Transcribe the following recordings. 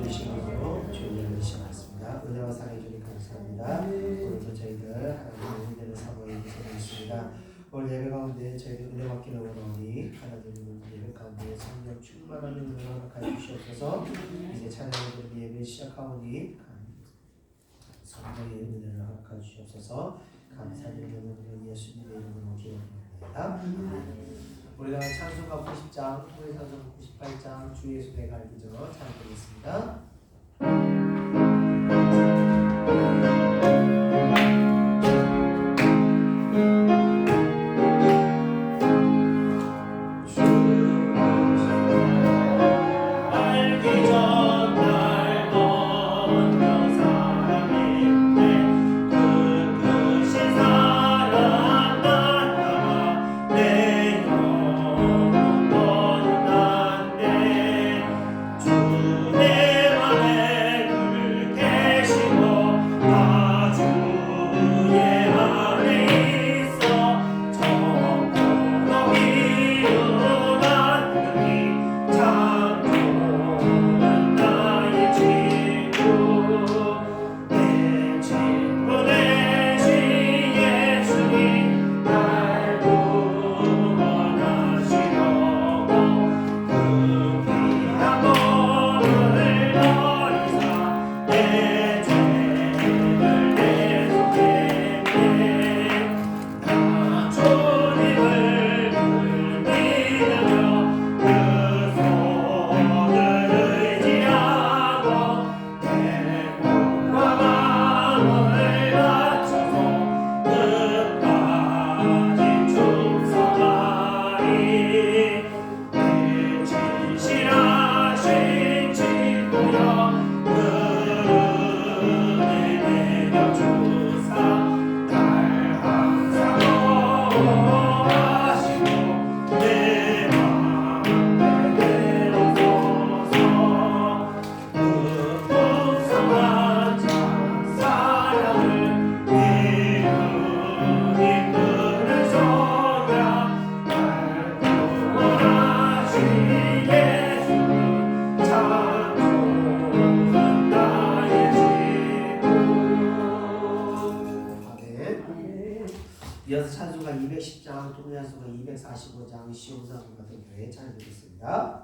주시고 주님을 시작했습니다. 은혜와 사랑해 주님 감사합니다. 오늘도 저희들 하나님의 은혜를 사모해 주시고 있습니다. 오늘 예배 가운데 저희들 은혜 받기를 원하오니 하나님의 예배 가운데 성령 충만하는 은혜를 허락하여 주시옵소서. 이제 찬양을 드리는 예배 시작하오니 성령의 은혜를 허락하여 주시옵소서. 감사드리는 예수님의 이름으로 기도합니다. 우리가 찬송가 90장, 통일찬송 98장, 주 예수 내가 알기죠. 찬양드리겠습니다. 이어서 찬송가 210장, 통일찬송가 245장, 시온사송 같은 교회 찬양드리겠습니다.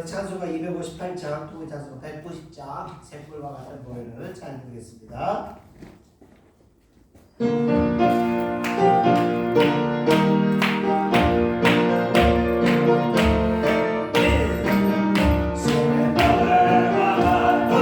찬송가 258장, 통일찬송가 190장, 샘플과 같은 노래를 찬양드리겠습니다. 샘플과 같은 노래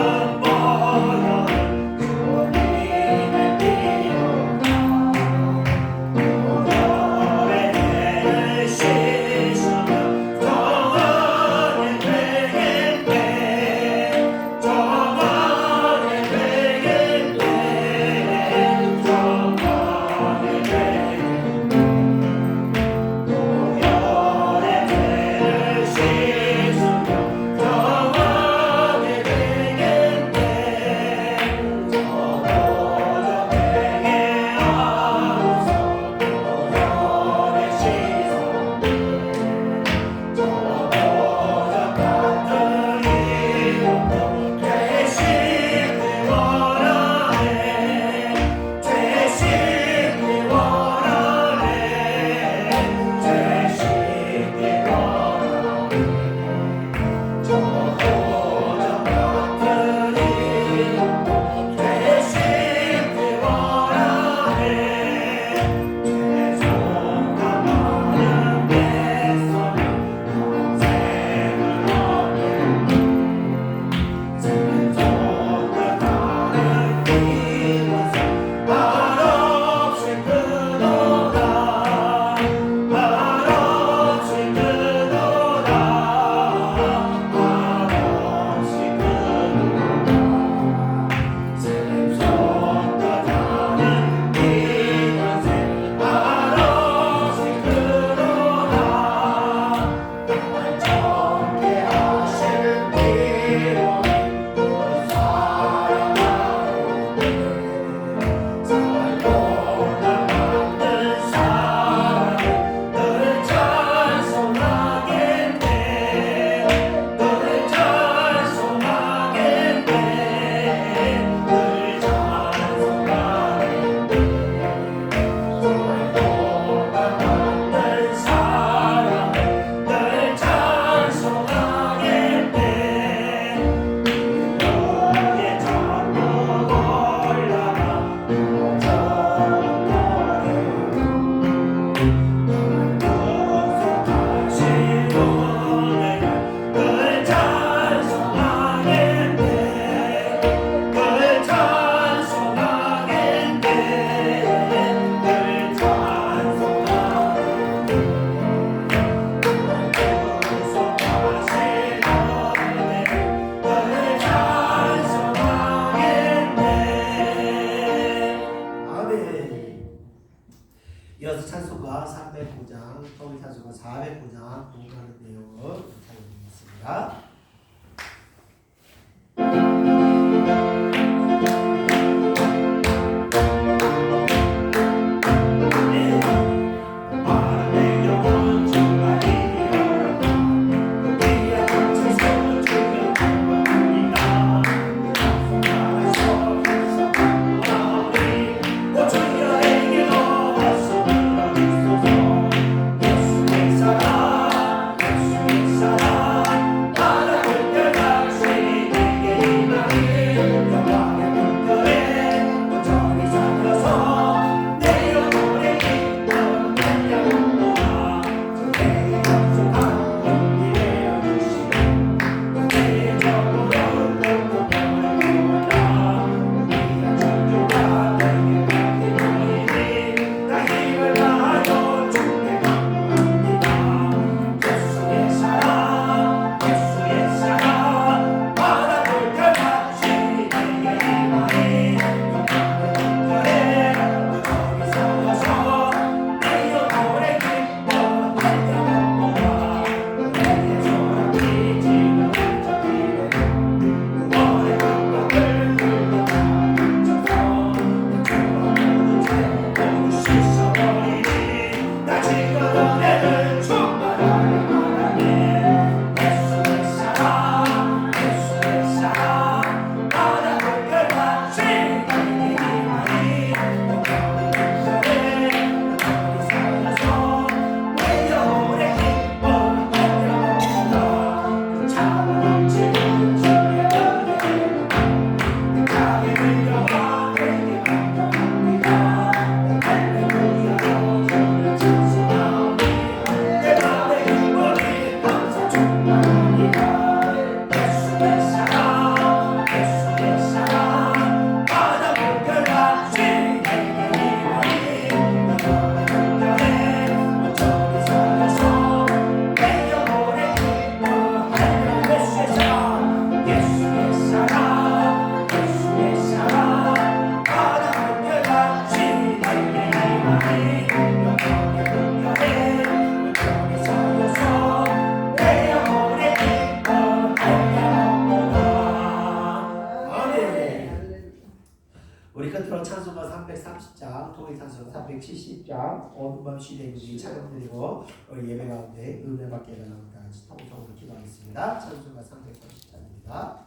330장, 통일산서 370장, 어둠밤 시대인지 찬양드리고 우리 예배 가운데 은혜 받게 해달라고 같이 통성으로 기도하겠습니다. 찬송가 330장입니다.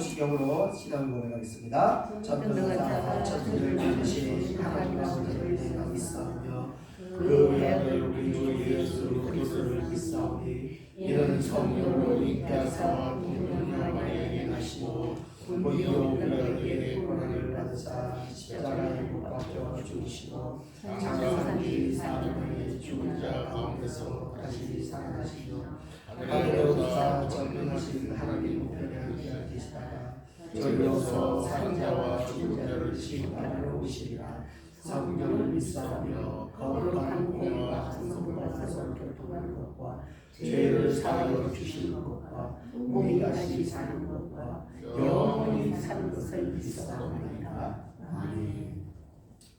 사도시경으로 신앙을 고백하겠습니다. 전능하사 천지를 만드신 하나님 아버지를 내가 믿사오며 그 외아들 우리 주 예수 그리스도를 믿사오니 이는 성령으로 잉태하사 동정녀 마리아에게 나시고 본디오 빌라도에게 고난을 받으사 십자가에 못 박혀 죽으시고 장사한지 사흘 죽은 자 가운데서 다시 살아나시며 하늘에 오르사 전능하신 하나님 우편에 앉아 계시다가 저리로서 살인자와 죽은 자를 심판하러 오시리라. 성령을 믿사오며 거룩한 공의와 성령과 교통하는 것과 죄를 사하여 주시는 것과 몸이 다시 사는 것과 영원히 사는 것을 믿사옵나이다. 아멘.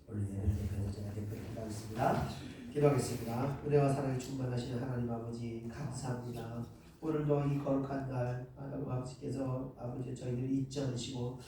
오늘 예배를 제가 기도하겠습니다. 기도하겠습니다. 은혜와 사랑이 충만하신 하나님 아버지 감사합니다. 오늘도 이 거룩한 날 아버지께서 아버지 저희들을 잊지 않으시고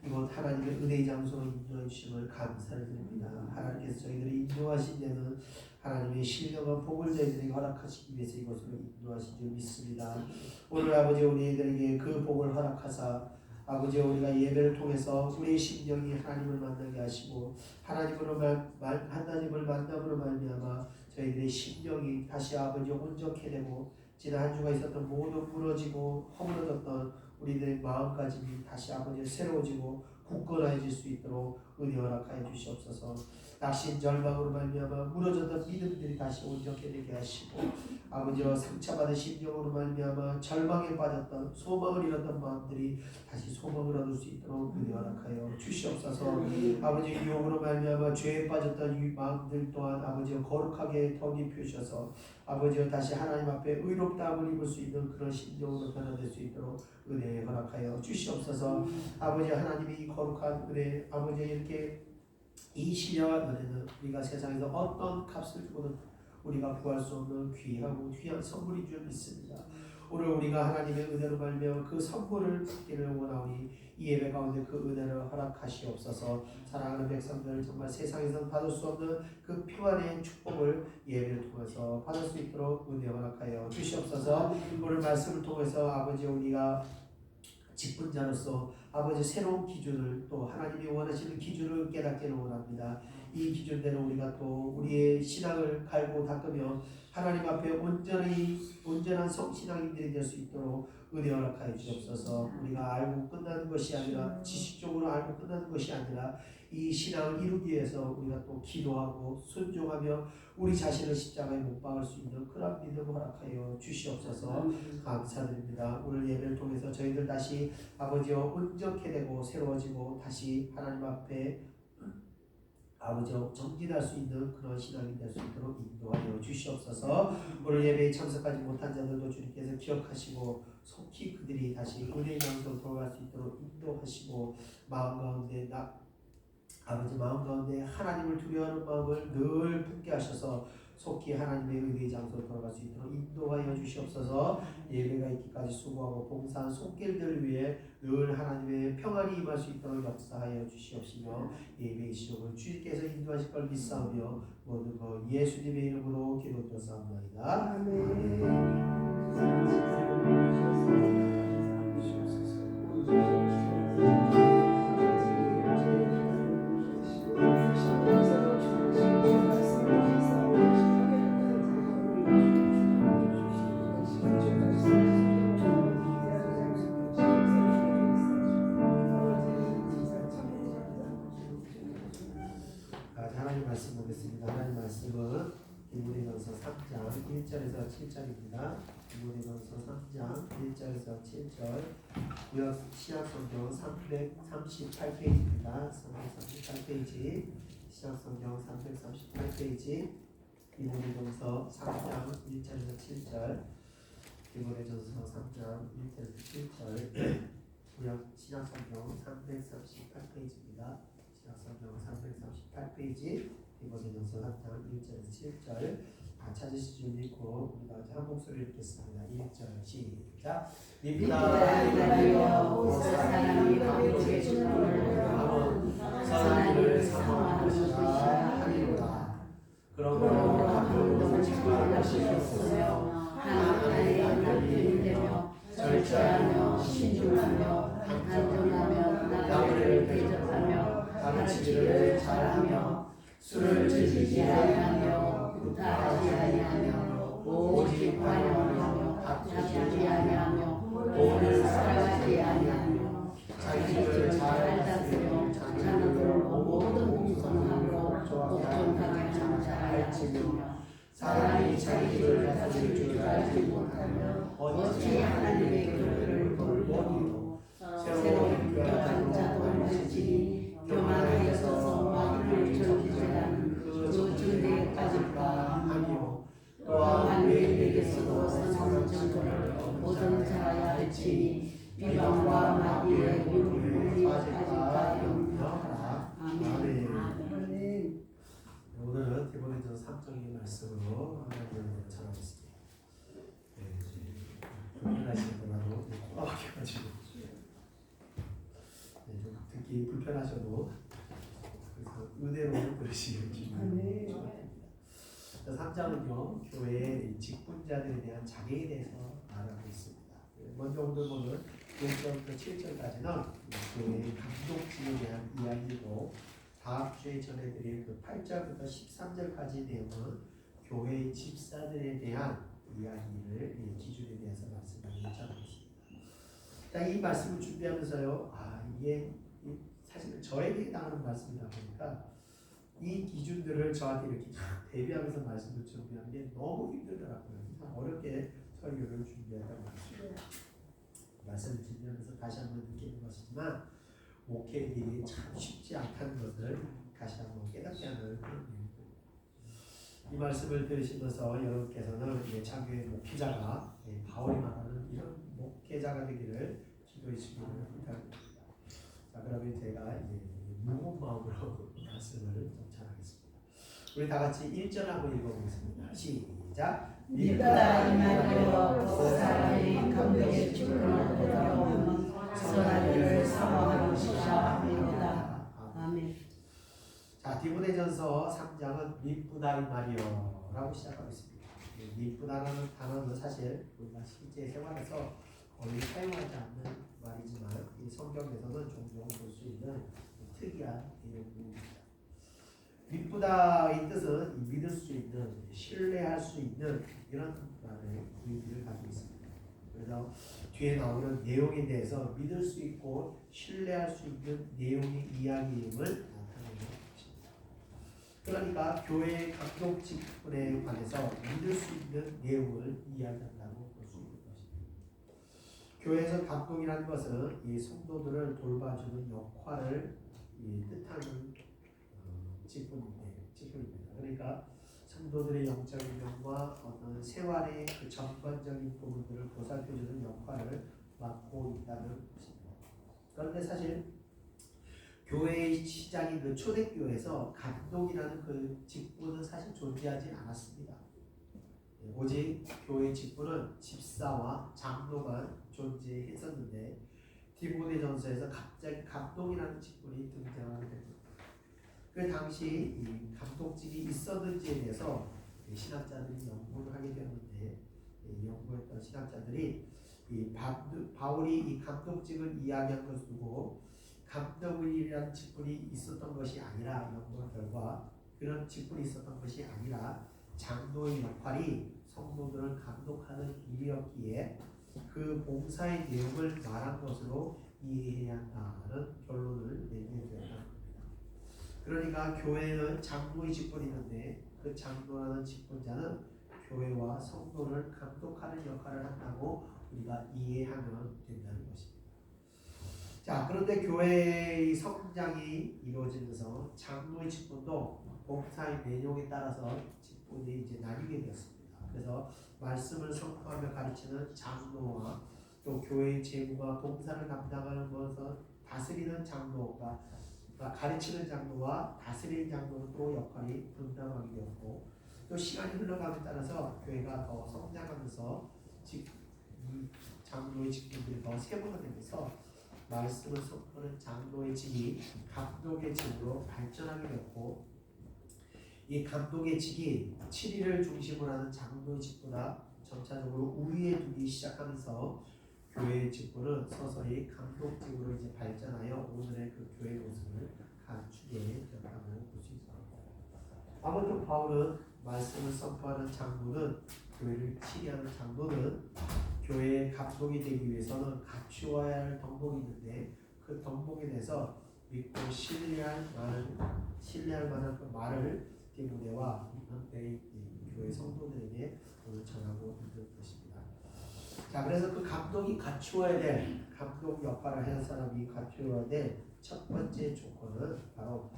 이곳 하나님의 은혜의 장소로 인도해 주심을 감사를 드립니다. 하나님께서 저희들을 인도하신 데는 하나님의 신령한 복을 저희들에게 허락하시기 위해서 이곳으로 인도하신 줄 믿습니다. 오늘 아버지 우리들에게 그 복을 허락하사 아버지 우리가 예배를 통해서 우리의 심령이 하나님을 만나게 하시고 하나님을 만남으로 말미암아 저희들의 심령이 다시 아버지 온전케 되고 지난 한 주가 있었던 모든 무너지고 허물어졌던 우리들의 마음가짐이 다시 아버지 새로워지고 굳건해질 수 있도록 은혜 허락하여 주시옵소서. 낙심 절망으로 말미암아 무너졌던 믿음들이 다시 온전케 되게 하시고 아버지와 상처받은 심령으로 말미암아 절망에 빠졌던 소망을 잃었던 마음들이 다시 소망을 얻을 수 있도록 은혜 허락하여 주시옵소서. 아버지 유혹으로 말미암아 죄에 빠졌던 이 마음들 또한 아버지와 거룩하게 덧입혀 주셔서 아버지와 다시 하나님 앞에 의롭다함을 입을 수 있는 그런 심령으로 변화될 수 있도록 은혜 허락하여 주시옵소서. 아버지 하나님이 이 거룩한 은혜 아버지 이렇게 이 신령한 은혜는 우리가 세상에서 어떤 값을 주고도 우리가 구할 수 없는 귀하고 귀한 선물인 줄 믿습니다. 오늘 우리가 하나님의 은혜로 말미암아 그 선물을 받기를 원하오니 이 예배 가운데 그 은혜를 허락하시옵소서. 사랑하는 백성들 정말 세상에서 받을 수 없는 그 평안의 축복을 예배를 통해서 받을 수 있도록 은혜 허락하여 주시옵소서. 오늘 말씀을 통해서 아버지 우리가 직분자로서 아버지 새로운 기준을 또 하나님이 원하시는 기준을 깨닫기를 원합니다. 이 기준대로 우리가 또 우리의 신앙을 갈고 닦으며 하나님 앞에 온전한 성신앙인들이 될 수 있도록 은혜 허락하여 주옵소서. 우리가 알고 끝나는 것이 아니라 지식적으로 알고 끝나는 것이 아니라 이 신앙을 이루기 위해서 우리가 또 기도하고 순종하며 우리 자신을 십자가에 못 박을 수 있는 그런 믿음을 허락하여 주시옵소서. 감사드립니다. 오늘 예배를 통해서 저희들 다시 아버지와 온전케 되고 새로워지고 다시 하나님 앞에 아버지와 정진할 수 있는 그런 신앙이 될 수 있도록 인도하여 주시옵소서. 오늘 예배에 참석하지 못한 자들도 주님께서 기억하시고 속히 그들이 다시 은혜의 장소로 돌아갈 수 있도록 인도하시고 마음 가운데 아버지 마음 가운데 하나님을 두려워하는 마음을 늘 품게 하셔서 속히 하나님의 은혜의 장소로 돌아갈 수 있도록 인도하여 주시옵소서. 예배가 있기까지 수고하고 봉사한 손길들을 위해 늘 하나님의 평안이 임할 수 있도록 역사하여 주시옵시며 예배의 시험을 주님께서 인도하실 걸 믿사오며 모든 것 예수님의 이름으로 기도드렸사옵나이다. 아멘. 하나님 말씀 보겠습니다. 하나님 말씀은 디모데전서 3장 1절에서 7절입니다. 디모데전서 3장 1절에서 7절 구약 신약성경 338페이지입니다. 338페이지 신약성경 338페이지 디모데전서 3장 1절에서 7절 디모데전서 3장 1절에서 7절 구약 신약성경 338페이지입니다. 신약성경 338페이지 디모데전서 3장 1절에서 7절 다 찾으실 줄 믿고 우리가 한 목소리 읽겠습니다. 1절 시작. 믿다 기다려 곧 사람이 가운데 주님을 바라보는 선한 일을 사모하는 것이라 하리로다. 그러므로 가끔도 책망할 것이 없으며 하나님의 남편이 되며 절제하며 신중하며 단정하며 남을 대접하며 가르치기를 잘하며 술을 즐기지 아니하며 구타하지 아니하며 오직 관용하며 다투지 아니하며 돈을 사랑하지 아니하며 자기를 잘 다스려 자녀를 모든 공손함으로 복종하게 하는 자라 할지며 사람이 자기 집을 다스릴 줄 알지 못하며 어찌 하나님의 교회를 돌보니요. 새로운 교회한 자도 할지니 교만하여서 마귀를 즐기지라는 그 증대에 빠질까 하며 또한 외인에게서도 선한 정도를 모든 자라야 할지니 비방과 마귀의 유혹에 빠질까 염려하라. 아멘. 오늘은 디모데전서 3장의 말씀으로 하나님을 전하겠습니다. 불편하시더라도 꼬박해가지고 좀 듣기 불편하셔도 그래서 은혜로 들으시길 기도합니다. 3장은요 교회의 직분자들에 대한 자격에 대해서 말하고 있습니다. 먼저 오늘 보는 1절부터 7절까지는 교회의 감독직에 대한 이야기고 다음 주에 전해드릴 그 8절부터 13절까지 내용은 교회의 집사들에 대한 이야기를 기준에 대해서 말씀을 전하고 있습니다. 이 말씀을 준비하면서요, 이게 사실은 저에게 해당하는 말씀이다 보니까 이 기준들을 저한테 이렇게 대비하면서 말씀을 준비하는 게 너무 힘들더라고요. 참 어렵게 설교를 준비했다고 말씀을 준비하면서 다시 한번 느끼는 것이지만 목회의 길이 참 쉽지 않다는 것을 다시 한번 깨닫게 하는 그런 일입니다. 이 말씀을 들으시면서 여러분께서는 참교회 목회자가 바울이 말하는 이런 목회자가 되기를 기도해 주시기를 부탁드립니다. 자, 그러면 제가 이제 무거운 마음으로 말씀을 좀 전하겠습니다. 우리 다 같이 1절 한번 읽어보겠습니다. 시작. 믿다 이 말이여 그 사람이 감격의 주권을 보다보면 선한 일을 사모하는 것이라 믿다. 아멘. 자, 디모데전서 3장은 미쁘다 이 말이여 라고 시작하고 있습니다. 미쁘다라는 단어는 사실 우리가 실제 생활에서 거의 사용하지 않는 말이지만 이 성경에서는 종종 볼 수 있는 특이한 내용입니다. 미쁘다의 뜻은 믿을 수 있는, 신뢰할 수 있는 이런 말의 의미를 가지고 있습니다. 그래서 뒤에 나오는 내용에 대해서 믿을 수 있고 신뢰할 수 있는 내용의 이야기임을 나타내는 것입니다. 그러니까 교회의 각종 직분에 관해서 믿을 수 있는 내용을 이야기한다고 볼 수 있는 것입니다. 교회에서 감동이라는 것은 이 성도들을 돌봐주는 역할을 뜻하는 직분입니다. 그러니까 성도들의 영적인 면과 어떤 생활의 그 전반적인 부분들을 보살펴주는 역할을 맡고 있다는 것입니다. 그런데 사실 교회의 시작인 그 초대교회에서 감독이라는 그 직분은 사실 존재하지 않았습니다. 오직 교회 직분은 집사와 장로만 존재했었는데 디모데전서에서 갑자기 감독이라는 직분이 등장하게 됩니다. 그 당시 이 감독직이 있었는지에 대해서 신학자들이 연구를 하게 되었는데 연구했던 신학자들이 바울이 이 감독직을 이야기한 것을 두고 감독이라는 직분이 있었던 것이 아니라 연구 결과 그런 직분이 있었던 것이 아니라 장로의 역할이 성도들을 감독하는 일이었기에 그 봉사의 내용을 말한 것으로 이해해야 한다는 결론을 내리게 되었다. 그러니까 교회는 장로의 직분이 있는데 그 장로라는 직분자는 교회와 성도를 감독하는 역할을 한다고 우리가 이해하면 된다는 것입니다. 자, 그런데 교회의 성장이 이루어지면서 장로의 직분도 봉사의 내용에 따라서 직분이 이제 나뉘게 되었습니다. 그래서 말씀을 선포하며 가르치는 장로와 또 교회의 재무와 봉사를 감당하는 것을 다스리는 장로가 가르치는 장로와 다스리는 장로는 또 역할이 분담하게 되었고 또 시간이 흘러감에 따라서 교회가 더 성장하면서 이 장로의 직분들이 더 세분화되면서 말씀을 선포하는 장로의 직이 감독의 직으로 발전하게 되었고 이 감독의 직이 7일을 중심으로 하는 장로의 직보다 점차적으로 우위에 두기 시작하면서 교회의 직분은 서서히 감독직으로 이제 발전하여 오늘의 그 교회 모습을 갖추게 되었다고 볼 수 있습니다. 아무튼 바울은 말씀을 선포하는 장로는 교회를 치리하는 장로는 교회의 감독이 되기 위해서는 갖추어야 할 덕목이 있는데 그 덕목에 대해서 믿고 신뢰할 만한 그 말을 디모데와 한때의 교회 성도들에게 오늘 전하고 있는 것입니다. 자, 그래서 그 감독이 갖추어야 될 감독 역할을 하는 사람이 갖추어야 될 첫 번째 조건은 바로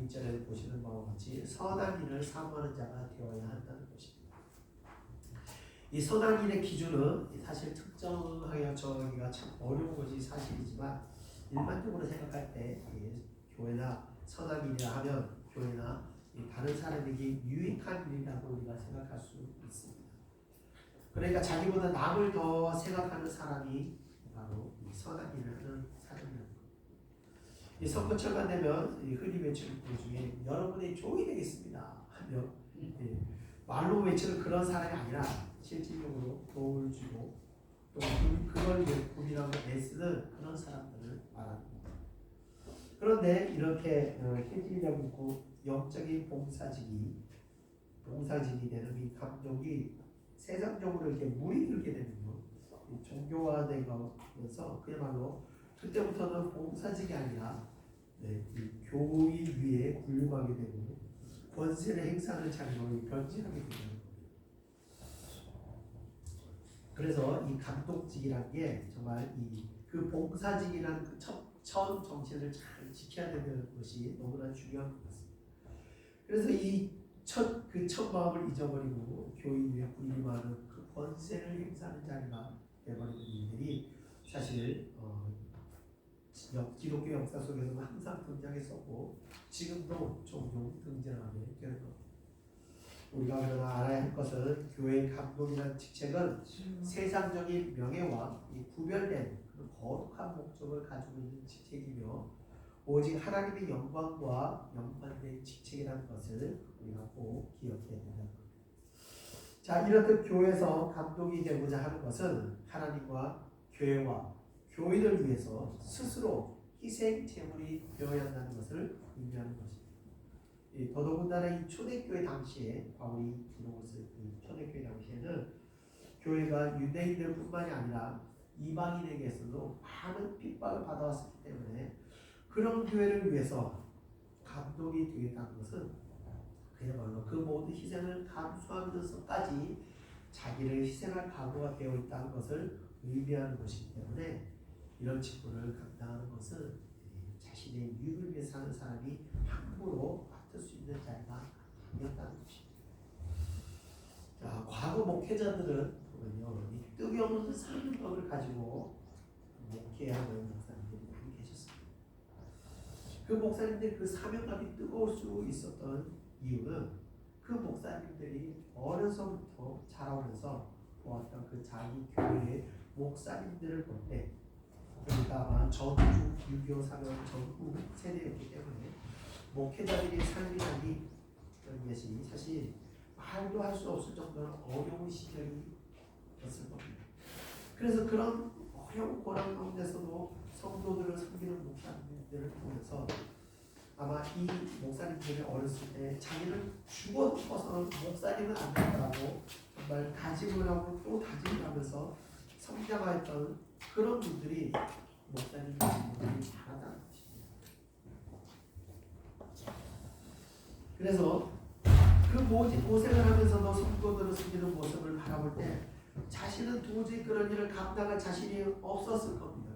1절에 보시는 바와 같이 선한 일을 사모하는 자가 되어야 한다는 것입니다. 이 선한 일의 기준은 사실 특정하여 정하기가 참 어려운 것이 사실이지만 일반적으로 생각할 때 교회나 선한 일이라 하면 교회나 다른 사람에게 유익한 일이라고 우리가 생각할 수 있습니다. 그러니까 자기보다 남을 더 생각하는 사람이 바로 이 선한 일을 하는 사람이라는 겁니다. 이 선거철만 되면 흔히 외치는 그 중에 여러분의 종이 되겠습니다 하며 말로 외치는 그런 사람이 아니라 실질적으로 도움을 주고 또 그걸 구비라고 애쓰는 그런 사람들을 말합니다. 그런데 이렇게 실질적이고 영적인 봉사직이 되는 이 감독이 세상적으로 이렇게 물이 들게 되면요, 종교화되면서 그야말로 그때부터는 봉사직이 아니라 이 교인 위에 군림하게 되고 권세를 행사하는 자리로 변질하게 됩니다. 그래서 이 감독직이란 게 정말 그 봉사직이란 그 처음 정신을 잘 지켜야 되는 것이 너무나 중요한 것 같습니다. 그래서 첫 마음을 잊어버리고 교인 위에 군림하는 그 권세를 행사하는 자리가 되어버리는 일들이 사실 기독교 역사 속에서는 항상 등장했었고 지금도 종종 등장하게 되는 겁니다. 우리가 그러나 알아야 할 것은 교회의 감독이라는 직책은 세상적인 명예와 구별된 그 거룩한 목적을 가지고 있는 직책이며 오직 하나님의 영광과 연관된 직책이라는 것을 우리가 꼭 기억해야 된다는 겁니다. 자, 이렇듯 교회에서 감독이 되고자 하는 것은 하나님과 교회와 교인을 위해서 스스로 희생 제물이 되어야 한다는 것을 의미하는 것입니다. 더더군다나 이 초대교회 당시에 바울이 기록을 쓸 초대교회 당시에는 교회가 유대인들뿐만이 아니라 이방인에게서도 많은 핍박을 받아왔기 때문에 그런 교회를 위해서 감독이 되겠다는 것은 그야말로 그 모든 희생을 감수하면서까지 자기를 희생할 각오가 되어 있다는 것을 의미하는 것이기 때문에 이런 직분을 감당하는 것은 자신의 유익을 위해 사는 사람이 함부로 맡을 수 있는 자리가 아니었다는 것입니다. 자, 과거 목회자들은 보면요, 이 뜨거운 사명감을 가지고 목회하는 목사님들이 많이 계셨습니다. 그 목사님들 그 사명감이 뜨거울 수 있었던 이유는 그 목사님들이 어려서부터 자라오면서 보았던 그 자기 교회의 목사님들을 볼 때, 그러니까 아마 전주 유교 사명 전후 세대였기 때문에 목회자들이 삶이라는 것이 사실 말도 할 수 없을 정도로 어려운 시절이었을 겁니다. 그래서 그런 어려운 고난 가운데서도 성도들을 섬기는 목사님들을 보면서 아마 이 목사님들이 어렸을 때 자기를 죽어도 벗어난 목사님은 안 된다고 정말 다짐을 하고 또 다짐을 하면서 성장하였던 그런 분들이 목사님들이 많았다는 것입니다. 그래서 그 고생을 하면서도 성도들을 섬기는 모습을 바라볼 때 자신은 도저히 그런 일을 감당할 자신이 없었을 겁니다.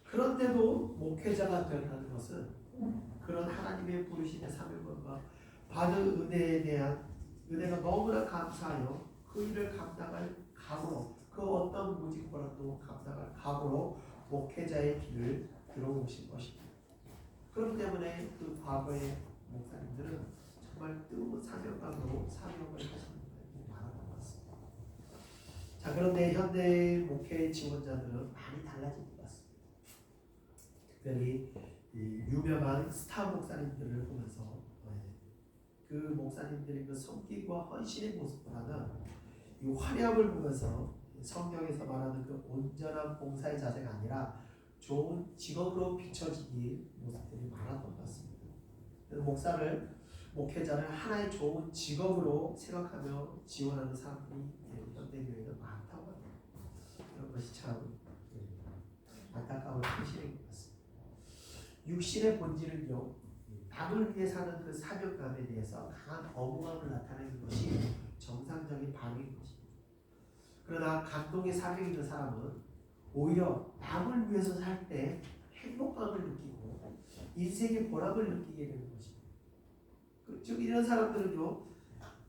그런데도 목회자가 되었다는 것은 그런 하나님의 부르심의 사명과 받은 은혜에 대한 은혜가 너무나 감사하여 그 일을 감당할 각오로 그 어떤 무직보라도 감당할 각오로 목회자의 길을 들어오신 것입니다. 그렇기 때문에 그 과거의 목사님들은 정말 뜨거운 사명감으로 사명을 하시는 분들이 많았던 것 같습니다. 자, 그런데 현대 목회 지원자들은 많이 달라진 것 같습니다. 특별히 유명한 스타 목사님들을 보면서 그 목사님들의 그 성격과 헌신의 모습보다는 이 화려함을 보면서 성경에서 말하는 그 온전한 봉사의 자세가 아니라 좋은 직업으로 비춰지기 모습들이 많았던 것 같습니다. 목회자를 하나의 좋은 직업으로 생각하며 지원하는 사람들이 현대교회는 많다고 합니다. 이런 것이 참 안타까운 현실인 것 같습니다. 육신의 본질은요, 남을 위해 사는 그 사명감에 대해서 강한 거부감을 나타내는 것이 정상적인 반응인 것입니다. 그러나 감동의 사명이 있는 사람은 오히려 남을 위해서 살 때 행복감을 느끼고 인생의 보람을 느끼게 되는 것입니다. 즉 이런 사람들은요,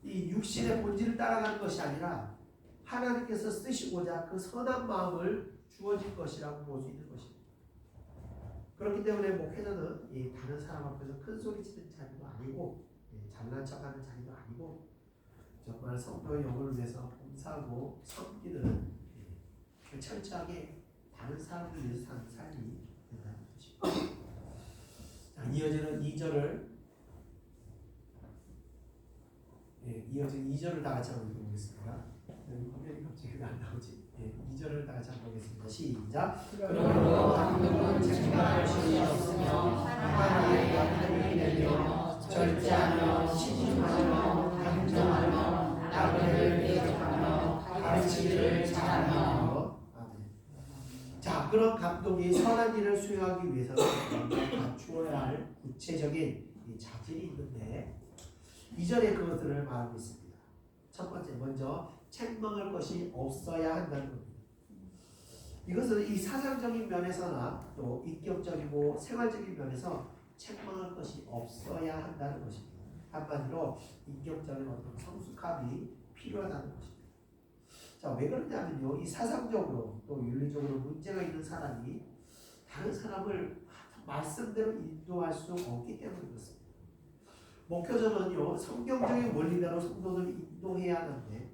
이 육신의 본질을 따라가는 것이 아니라 하나님께서 쓰시고자 그 선한 마음을 주어진 것이라고 볼 수 있는 것입니다. 그렇기 때문에 목회자는 다른 사람 앞에서 큰 소리 치는 자리도 아니고 잘난 척하는 자리도 아니고 정말 성도의 영혼을 위해서 봉사하고 섬기는 철저하게 다른 사람을 위해서 사는 삶이 된다는 것입니다. 자, 이어지는 2절을 다 같이 한번 읽어보겠습니다. 화면이 갑자기 안 나오지? 2절을 다 같이 한번 보겠습니다. 시작. 그러므로 감독은 증거할 수 없으며 하나님의 양들이 되며 절제하며 신중하며 단정하며 나그네를 대적하며 가르치기를 잘하며. 자, 자, 그런 감독이 선한 일을 수행하기 위해서는 갖추어야 할 구체적인 이 자질이 있는데 이전에 그것들을 말하고 있습니다. 첫 번째, 먼저 책망할 것이 없어야 한다는 겁니다. 이것은 이 사상적인 면에서나 또 인격적이고 생활적인 면에서 책망할 것이 없어야 한다는 것입니다. 한마디로 인격적인 어떤 성숙함이 필요하다는 것입니다. 자, 왜 그러냐면요, 이 사상적으로 또 윤리적으로 문제가 있는 사람이 다른 사람을 말씀대로 인도할 수 없기 때문에 그렇습니다. 목회자는요, 성경적인 원리대로 성도를 인도해야 하는데,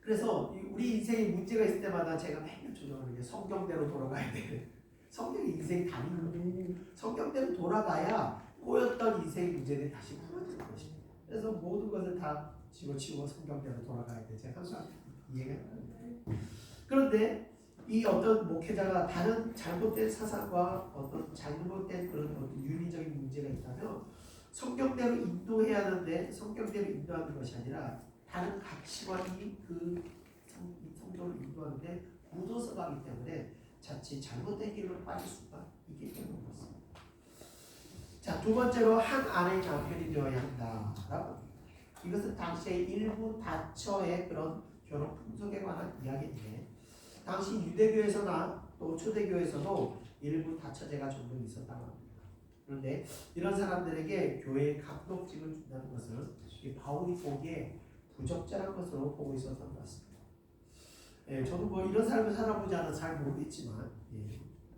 그래서 우리 인생에 문제가 있을 때마다 제가 맨날 주장하는 게 성경대로 돌아가야 돼. 성경이 인생이 다니거든요. 성경대로 돌아가야 꼬였던 인생의 문제들이 다시 풀어지는 것입니다. 그래서 모든 것을 다 집어치우고 성경대로 돌아가야 돼. 제가 항상 이해가 가는데. 그런데 이 어떤 목회자가 다른 잘못된 사상과 어떤 잘못된 그런 어떤 윤리적인 문제가 있다면 성경대로 인도해야 하는데 성경대로 인도하는 것이 아니라 다른 가치관이 그 성도를 인도하는데 묻어서 가기 때문에 자칫 잘못된 길로 빠질 수가 있기 때문에 그렇습니다. 자, 두 번째로 한 아내의 남편이 되어야 한다라고 합니다. 이것은 당시의 일부 다처의 그런 결혼 풍속에 관한 이야기인데 당시 유대교에서나 또 초대교에서도 일부 다처제가 종종 있었다고 합니다. 그런데 이런 사람들에게 교회의 감독직을 준다는 것은 바울이 보기에 부적절한 것으로 보고 있었던 것 같습니다. 예, 저도 뭐 이런 삶을 살아보지 않아서 잘 모르겠지만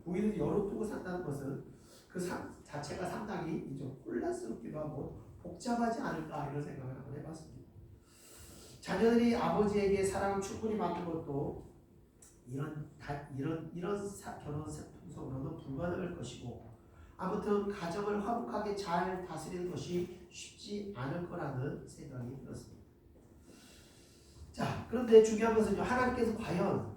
부인을 열어 두고 산다는 것은 그 삶 자체가 상당히 좀 혼란스럽기도 하고 복잡하지 않을까 이런 생각을 한번 해봤습니다. 자녀들이 아버지에게 사랑을 충분히 받는 것도 이런 결혼 풍속으로는 불가능할 것이고 아무튼 가정을 화목하게 잘 다스리는 것이 쉽지 않을 거라는 생각이 들었습니다. 자, 그런데 중요한 것은요, 하나님께서 과연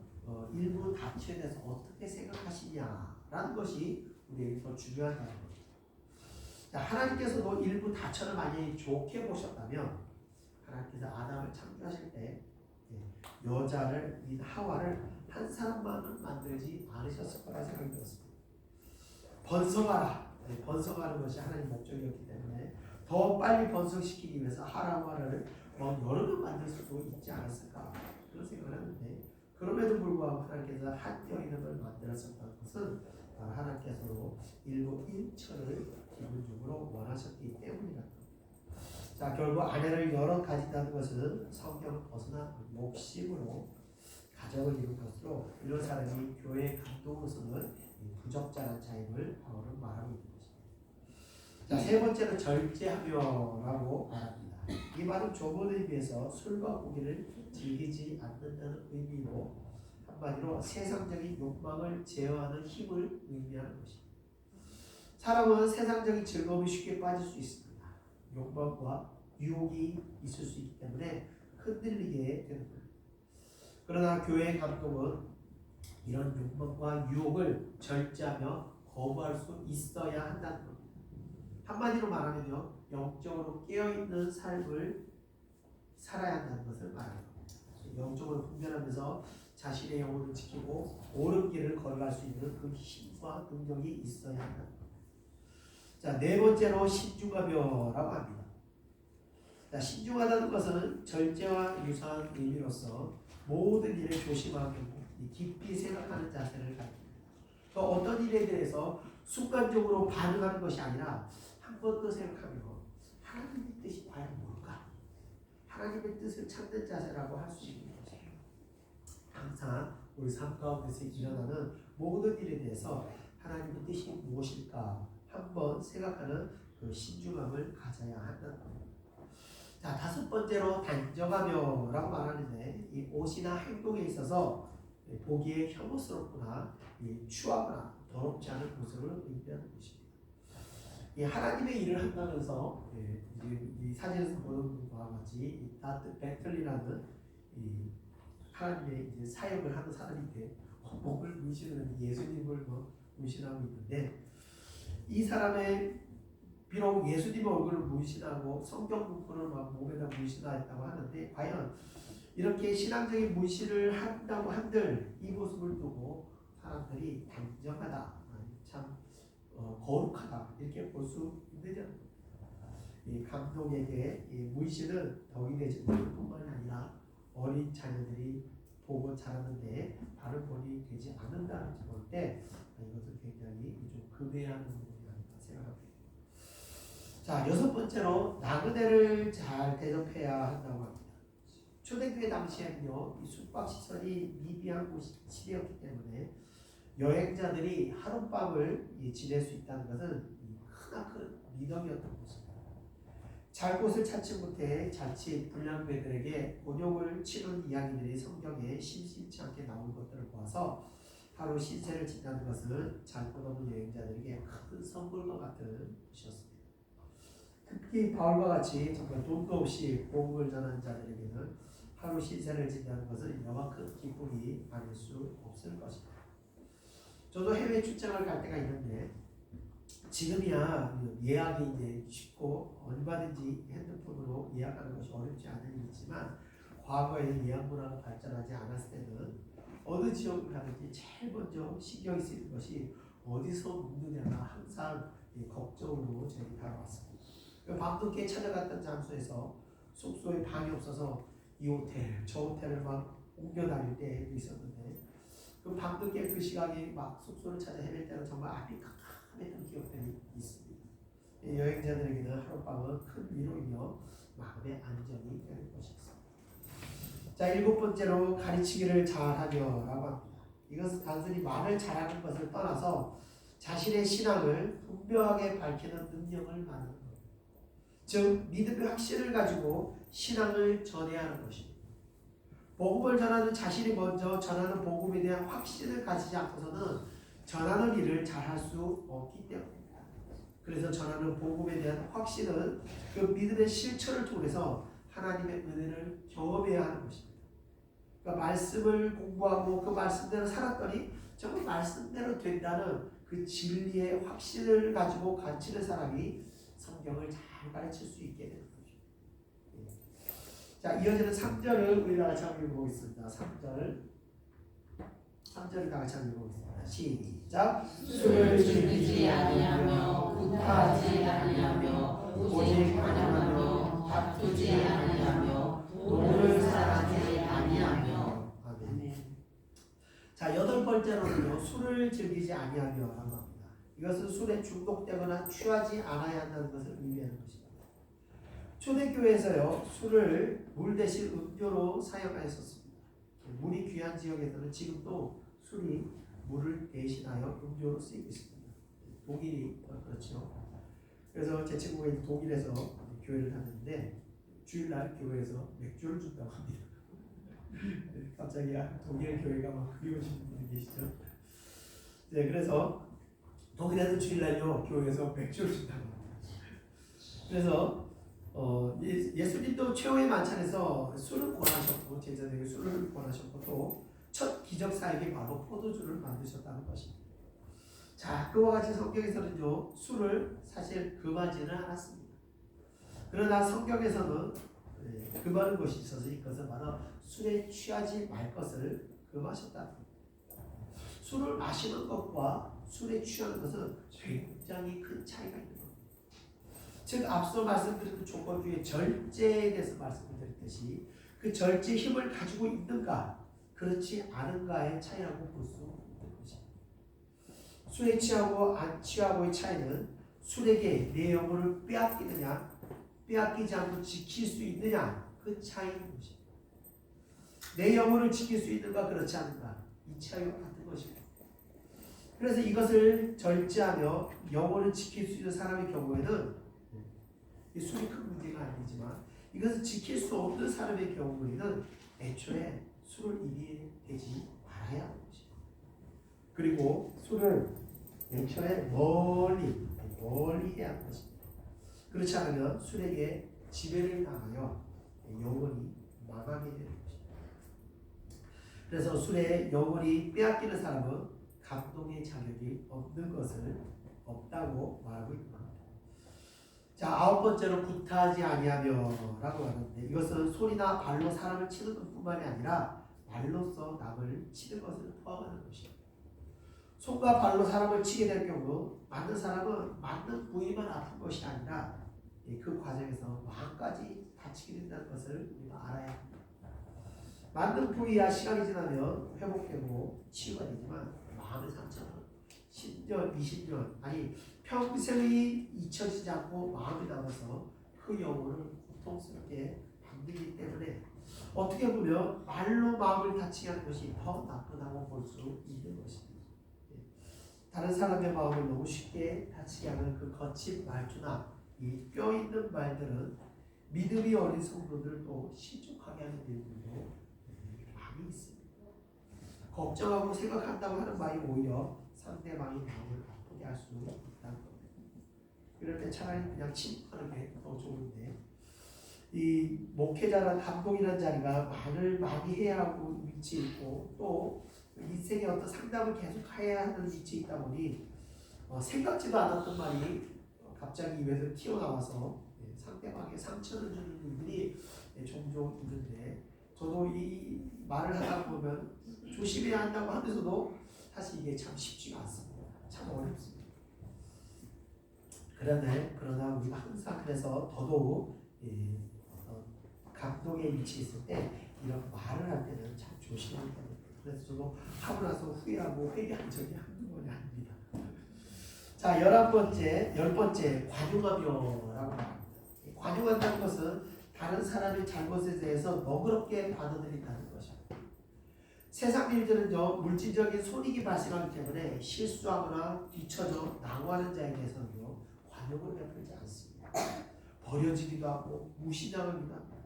일부 다처에 대해서 어떻게 생각하시냐라는 것이 우리에게 더 중요하다는 겁니다. 자, 하나님께서도 일부 다처를 만약에 좋게 보셨다면 하나님께서 아담을 창조하실 때 여자를 하와를 한 사람만은 만들지 않으셨을 거라 생각이 들었습니다. 번성하라, 번성하는 것이 하나님 목적이었기 때문에 더 빨리 번성시키기 위해서 하와를 여러 명 만들 수도 있지 않았을까 그런 생각을 하는데 그럼에도 불구하고 하나님께서 한 여인을 만들었었던 것은 하나님께서도 일부 일처를 기본적으로 원하셨기 때문이라는 겁니다. 자, 결국 아내를 여러 가진다는 것은 성경을 벗어난 욕심으로 가정을 이룬 것으로 이런 사람이 교회 감독으로서는 부적절한 자임을 바울은 말하고 있는 것입니다. 자, 세 번째는 절제하며라고 말합니다. 이 말은 좁은 의미에서 술과 고기를 즐기지 않는다는 의미로 한마디로 세상적인 욕망을 제어하는 힘을 의미하는 것입니다. 사람은 세상적인 즐거움이 쉽게 빠질 수 있습니다. 욕망과 유혹이 있을 수 있기 때문에 흔들리게 되는 겁니다. 그러나 교회의 감독은 이런 욕망과 유혹을 절제하며 거부할 수 있어야 한다는 겁니다. 한마디로 말하면요, 영적으로 깨어있는 삶을 살아야 한다는 것을 말하는 겁니다. 영적으로 분별하면서 자신의 영혼을 지키고 옳은 길을 걸어갈 수 있는 그 힘과 능력이 있어야 한다는 겁니다. 자, 네 번째로 신중하며라고 합니다. 자, 신중하다는 것은 절제와 유사한 의미로서 모든 일을 조심하고 깊이 생각하는 자세를 가집니다. 또 어떤 일에 대해서 순간적으로 반응하는 것이 아니라 한 번 더 생각하며 하나님의 뜻이 과연 뭘까? 하나님의 뜻을 찾는 자세라고 할 수 있는 것이에요. 항상 우리 삶 가운데서 일어나는 모든 일에 대해서 하나님의 뜻이 무엇일까 한번 생각하는 그 신중함을 가져야 한다는 겁니다. 자, 다섯 번째로 단정하며라고 말하는데 이 옷이나 행동에 있어서 보기에 혐오스럽거나 추하거나 더럽지 않은 모습을 의미하는 것입니다. 이 하나님의 일을 한다면서 이 사진에서 보는 것과 같이 다트 베틀리라는 이 하나님의 이제 사역을 하는 사람인데 목을 문신하는 예수님을 문신하고 있는데 이 사람의 비록 예수님의 얼굴을 문신하고 성경 문구를 막 몸에다 문신하였다고 하는데 과연 이렇게 신앙적인 문신을 한다고 한들 이 모습을 두고 사람들이 단정하다, 참 거룩하다 이렇게 볼 수 있느냐. 이 감독에게 이 문신은 덕이 되지 못할 뿐만이 아니라 어린 자녀들이 보고 자라는데 바른 본이 되지 않는다는 것을 볼 때 이것은 굉장히 좀 금해하는 부분이 아닌가 생각합니다. 자, 여섯 번째로 나그네를 잘 대접해야 한다고 합니다. 초대교회 당시에는요, 이 숙박시설이 미비한 시대였기 때문에 여행자들이 하룻밤을 지낼 수 있다는 것은 크나큰 미덕이었던 것입니다. 잘 곳을 찾지 못해 자칫 불량배들에게 곤욕을 치른 이야기들이 성경에 심심치 않게 나오는 것들을 보아서 하루 신세를 진다는 것은 잘 곳 없는 여행자들에게 큰 선물과 같은 것이었습니다. 특히 바울과 같이 정말 돈도 없이 복음을 전하는 자들에게는 하루 신세를 진다는 것은 이만큼 기쁨이 아닐 수 없을 것입니다. 저도 해외 출장을 갈 때가 있는데 지금이야 예약이 이제 쉽고 얼마든지 핸드폰으로 예약하는 것이 어렵지 않은 일이지만 과거에는 예약 문화가 발전하지 않았을 때는 어느 지역을 가든지 제일 먼저 신경이 쓰이는 것이 어디서 묵느냐가 항상 걱정으로 저희가 다뤄왔습니다. 밤늦게 찾아갔던 장소에서 숙소에 방이 없어서 이 호텔 저 호텔을 막 옮겨 다닐 때도 있었는데 그 밤늦게 그 시간에 막 숙소를 찾아 헤맬 때는 정말 앞이 캄캄했던 기억들이 있습니다. 여행자들에게는 하룻밤은 큰 위로이며 마음의 안정이 되는 것이었습니다. 자, 일곱 번째로 가르치기를 잘하며라고 합니다. 이것은 단순히 말을 잘하는 것을 떠나서 자신의 신앙을 분명하게 밝히는 능력을 말하는 것. 즉 믿음의 확신을 가지고 신앙을 전해야 하는 것입니다. 복음을 전하는 자신이 먼저 전하는 복음에 대한 확신을 가지지 않고서는 전하는 일을 잘할 수 없기 때문입니다. 그래서 전하는 복음에 대한 확신은 그 믿음의 실천을 통해서 하나님의 은혜를 경험해야 하는 것입니다. 그러니까 말씀을 공부하고 그 말씀대로 살았더니 정말 말씀대로 된다는 그 진리의 확신을 가지고 가르치는 사람이 성경을 잘 가르칠 수 있게 되는 거죠. 자, 이어지는 3절을 우리가 같이 한번 읽어보겠습니다. 3절을 다 같이 한번 읽어보겠습니다. 시작. 술을 즐기지 아니하며 구타하지 아니하며 오직 반응하며 다투지 아니하며 돈을 사랑하지 아니하며. 아멘. 자, 여덟 번째로는요, 술을 즐기지 아니하며라고 합니다. 이것은 술에 중독되거나 취하지 않아야 한다는 것을 의미하는 것입니다. 초대교회에서요, 술을 물 대신 음료로 사용하였었습니다. 물이 귀한 지역에서는 지금도 술이 물을 대신하여 음료로 쓰이고 있습니다. 독일이 그렇죠. 그래서 제 친구가 독일에서 교회를 다녔는데 주일날 교회에서 맥주를 준다고 합니다. 갑자기 독일 교회가 막 그리워지는 분이 계시죠. 네, 그래서 독일에서 주일날요 교회에서 맥주를 준다고 합니다. 그래서 예수님도 최후의 만찬에서 술을 권하셨고 제자들에게 술을 권하셨고 또 첫 기적 사역이 바로 포도주를 만드셨다는 것입니다. 자, 그와 같이 성경에서는요 술을 사실 금하지는 않았습니다. 그러나 성경에서는 금하는 것이 있어서 이것은 바로 술에 취하지 말 것을 금하셨다는 겁니다. 술을 마시는 것과 술에 취하는 것은 굉장히 큰 차이가 있는 겁니다. 즉 앞서 말씀드린 그 조건 중에 절제에 대해서 말씀을 드렸듯이 그 절제 힘을 가지고 있는가 그렇지 않은가의 차이라고 볼 수 있는 것입니다. 술에 취하고 안 취하고의 차이는 술에게 내 영혼을 빼앗기느냐 빼앗기지 않고 지킬 수 있느냐 그 차이인 것입니다. 내 영혼을 지킬 수 있는가 그렇지 않은가 이 차이와 같은 것입니다. 그래서 이것을 절제하며 영혼을 지킬 수 있는 사람의 경우에는 술이 큰 문제가 아니지만 이것을 지킬 수 없는 사람의 경우에는 애초에 술을 입에 대지 말아야 하는 것입니다. 그리고 술을 애초에 멀리 해야 하는 것입니다. 그렇지 않으면 술에게 지배를 당하여 영혼이 망하게 되는 것입니다. 그래서 술에 영혼이 빼앗기는 사람은 감동의 자격이 없다고 말하고 있는 겁니다. 자, 아홉 번째로 구타하지 아니하며라고 하는데 이것은 손이나 발로 사람을 치는 것뿐만이 아니라 말로써 남을 치는 것을 포함하는 것입니다. 손과 발로 사람을 치게 될 경우 맞는 사람은 맞는 부위만 아픈 것이 아니라 그 과정에서 마음까지 다치게 된다는 것을 우리가 알아야 합니다. 맞는 부위야 시간이 지나면 회복되고 치유가 되지만 마음의 상처는 10년, 20년 아니 평생이 잊혀지지 않고 마음에 남아서 그 영혼을 고통스럽게 만들기 때문에 어떻게 보면 말로 마음을 다치게 하는 것이 더 나쁘다고 볼 수 있는 것입니다. 다른 사람의 마음을 너무 쉽게 다치게 하는 그 거친 말투나 이 뼈 있는 말들은 믿음이 어린 성도들도 실족하게 하는 일들도 많이 있습니다. 걱정하고 생각한다고 하는 말이 오히려 상대방의 마음을 아프게 할 수 있다는 겁니다. 이럴 때 차라리 그냥 침묵하는 게 더 좋은데 이 목회자나 감독이라는 자리가 말을 많이 해야 하고 위치에 있고 또 인생의 어떤 상담을 계속 해야 하는 위치에 있다 보니 생각지도 않았던 말이 갑자기 입에서 튀어나와서 상대방에 상처를 주는 일들이 종종 있는데 저도 이 말을 하다 보면 조심해야 한다고 하면서도 사실 이게 참 쉽지가 않습니다. 참 어렵습니다. 그러나 우리가 항상 그래서 더더욱 감독의 위치에 있을 때 이런 말을 할 때는 참 조심해야 됩니다. 그래서 저도 하고 나서 후회하고 회개한 적이 한두 번이 아닙니다. 자, 10번째 관용하며라고 말합니다. 관용한다는 것은 다른 사람의 잘못에 대해서 너그럽게 받아들인다는 것입니다. 세상 일들은요 물질적인 손익이 발생하기 때문에 실수하거나 뒤처져 낙오하는 자에 대해서는요 관용을 베풀지 않습니다. 버려지기도 하고 무시당하기도 합니다.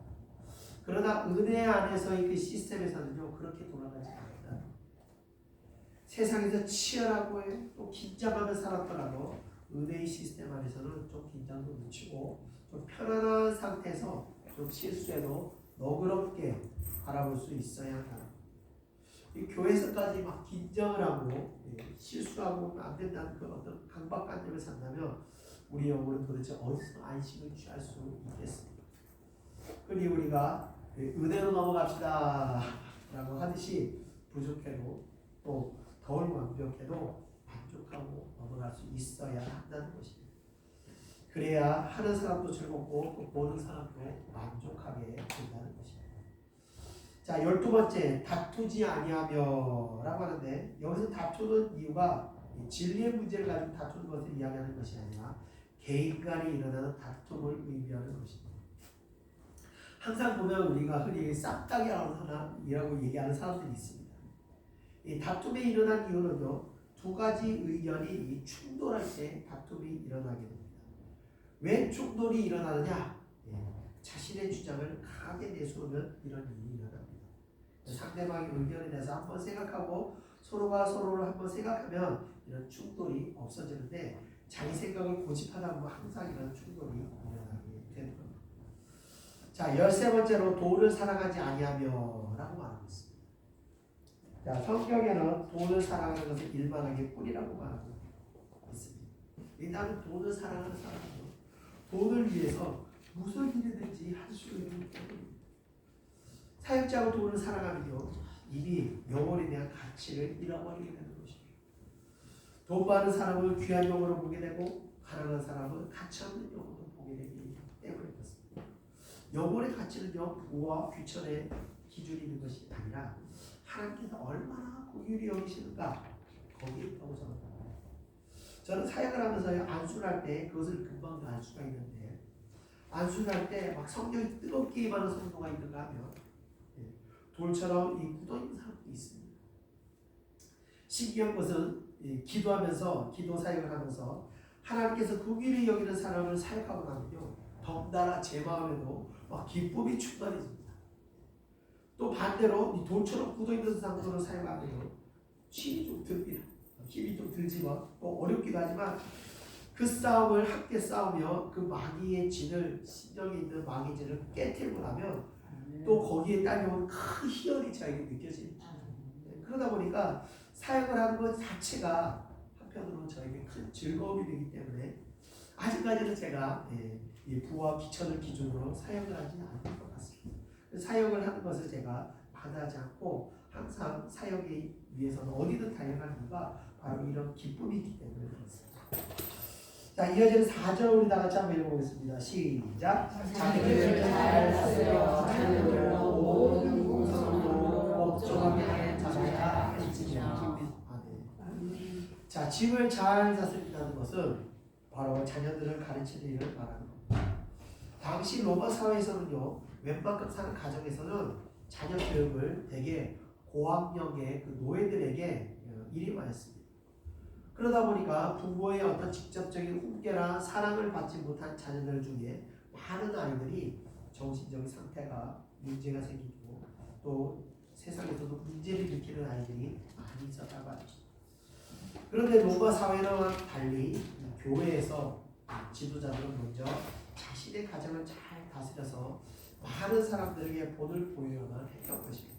그러나 은혜 안에서의 그 시스템에서는요 그렇게 돌아가지 않는다. 세상에서 치열하고 또 긴장하며 살았더라도 은혜의 시스템 안에서는 좀 긴장도 늦추고 좀 편안한 상태에서 좀 실수해도 너그럽게 바라볼 수 있어야 한다. 이 교회에서까지 막 긴장을 하고 실수하고 안 된다는 그 어떤 강박관념을 산다면 우리 영혼은 도대체 어디서 안식을 취할 수 있겠습니까? 그러니 우리가 은혜로 넘어갑시다 라고 하듯이 부족해도 또 덜 완벽해도 만족하고 넘어갈 수 있어야 한다는 것입니다. 그래야 하는 사람도 즐겁고 또 보는 사람도 만족하게 된다는 것입니다. 자, 12번째 다투지 아니하며 라고 하는데 여기서 다투는 이유가 진리의 문제를 가지고 다투는 것을 이야기하는 것이 아니라 개인 간에 일어나는 다툼을 의미하는 것입니다. 항상 보면 우리가 흔히 싹닥이라고 얘기하는 사람들이 있습니다. 이 다툼이 일어난 이유는요 두 가지 의견이 충돌할 때 다툼이 일어나게 됩니다. 왜 충돌이 일어나느냐? 자신의 주장을 강하게 내세우면 이런 일이 일어납니다. 상대방의 의견에 대해서 한번 생각하고 서로가 서로를 한번 생각하면 이런 충돌이 없어지는데 자기 생각을 고집하다 보면 항상 이런 충돌이 일어나게 되는 겁니다. 자, 13번째로 돈을 사랑하지 아니하며 라고 말하고 있습니다. 자, 성경에는 돈을 사랑하는 것을 일반하게 꾼이라고 말하고 있습니다. 나는 돈을 사랑하는 사람이고 돈을 위해서 무슨 일이든지 할 수 있는 것입니다. 사역자가 돈을 사랑하면요 이미 영혼에 대한 가치를 잃어버리게 되는 것입니다. 돈 많은 사람은 귀한 영혼을 보게 되고 가난한 사람은 가치 없는 영혼을 보게 되기 때문에 그렇습니다. 영혼의 가치는요 부와 귀천의 기준이 있는 것이 아니라 하나님께서 얼마나 긍휼히 여기시는가 거기에 있다고 생각합니다. 저는 사역을 하면서 안수를 할 때 그것을 금방 알 수가 있는데 안수를 할 때 막 성경이 뜨겁게 임하는 성도가 있는가 하면 돌처럼 이 굳어있는 사람도 있습니다. 신기한 것은 기도하면서 기도 사역을 하면서 하나님께서 긍휼히 여기는 사람을 사역하고 나면요 덩달아 제 마음에도 막 기쁨이 충만해집니다. 또 반대로 이 돌처럼 굳어있는 상태로 사용하면 힘이 좀 듭니다. 힘이 좀 들지만 또 어렵기도 하지만 그 싸움을 함께 싸우며 그 마귀의 진을 신정에 있는 마귀의 진을 깨뜨리고 나면 또 거기에 딸려온 큰 희열이 저에게 느껴집니다. 그러다 보니까 사역을 하는 것 자체가 한편으로 저에게 큰 즐거움이 되기 때문에 아직까지는 제가 이 부와 귀천을 기준으로 사역을 하지 않는 것 같습니다. 사역을 하는 것을 제가 반하지 않고 항상 사역에 위해서는 어디든 달려가는 이유가 바로 이런 기쁨이 있기 때문에 그렇습니다. 자, 이어지는 4절 우리 다 같이 한번 읽어보겠습니다. 시작. 자기를 잘 다스려 자녀들로 모든 공성으로 복종하게 자라야 할지니라. 아멘. 자, 집을 잘 다스린다는 것은 바로 자녀들을 가르치는 일을 말하는 겁니다. 당시 로마 사회에서는요, 웬만큼 사는 가정에서는 자녀 교육을 되게 고학력의 그 노예들에게 일임하였습니다. 그러다 보니까 부모의 어떤 직접적인 훈계나 사랑을 받지 못한 자녀들 중에 많은 아이들이 정신적인 상태가 문제가 생기고 또 세상에서도 문제를 일으키는 아이들이 많이 있었다고 하죠. 그런데 로마 사회와 달리 교회에서 지도자들은 먼저 자신의 가정을 잘 다스려서 많은 사람들에게 본을 보여야만 했던 것입니다.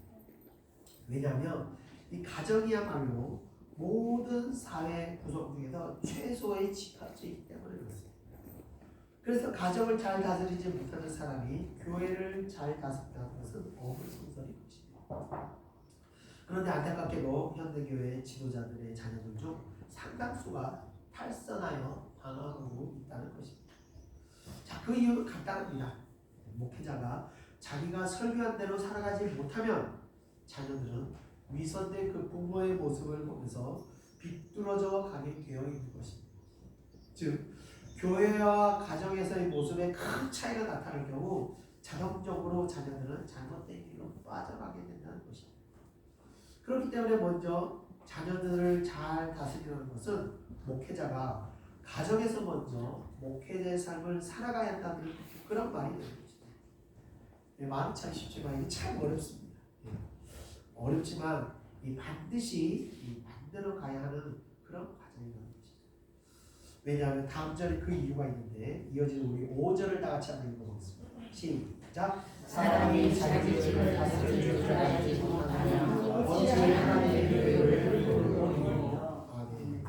왜냐하면 이 가정이야말로 모든 사회 구성 중에서 최소의 집합체이기 때문에 그렇습니다. 그래서 가정을 잘 다스리지 못하는 사람이 교회를 잘 다스린다는 것은 어불성설인 것입니다. 그런데 안타깝게도 현대교회 지도자들의 자녀들 중 상당수가 탈선하여 방황하고 있다는 것입니다. 자, 그 이유는 간단합니다. 목회자가 자기가 설교한 대로 살아가지 못하면 자녀들은 위선된 그 부모의 모습을 보면서 비뚤어져 가게 되어 있는 것입니다. 즉, 교회와 가정에서의 모습에 큰 차이가 나타날 경우 자동적으로 자녀들은 잘못된 길로 빠져가게 된다는 것입니다. 그렇기 때문에 먼저 자녀들을 잘 다스리는 것은 목회자가 가정에서 먼저 목회자의 삶을 살아가야 한다는 그런 말이 되는 것입니다. 말은 참 쉽지만 이게 참 어렵습니다. 어렵지만 반드시 만들어 가야 하는 그런 과정이라는 것이죠. 왜냐하면 다음 절에 그 이유가 있는데 이어지는 우리 5절을 다 같이 한번 읽어보겠습니다. 시작. 사람이 자기 집을 다스릴 줄 알지 못하면 어찌 하나님의 교회를 돌보리요. 아멘.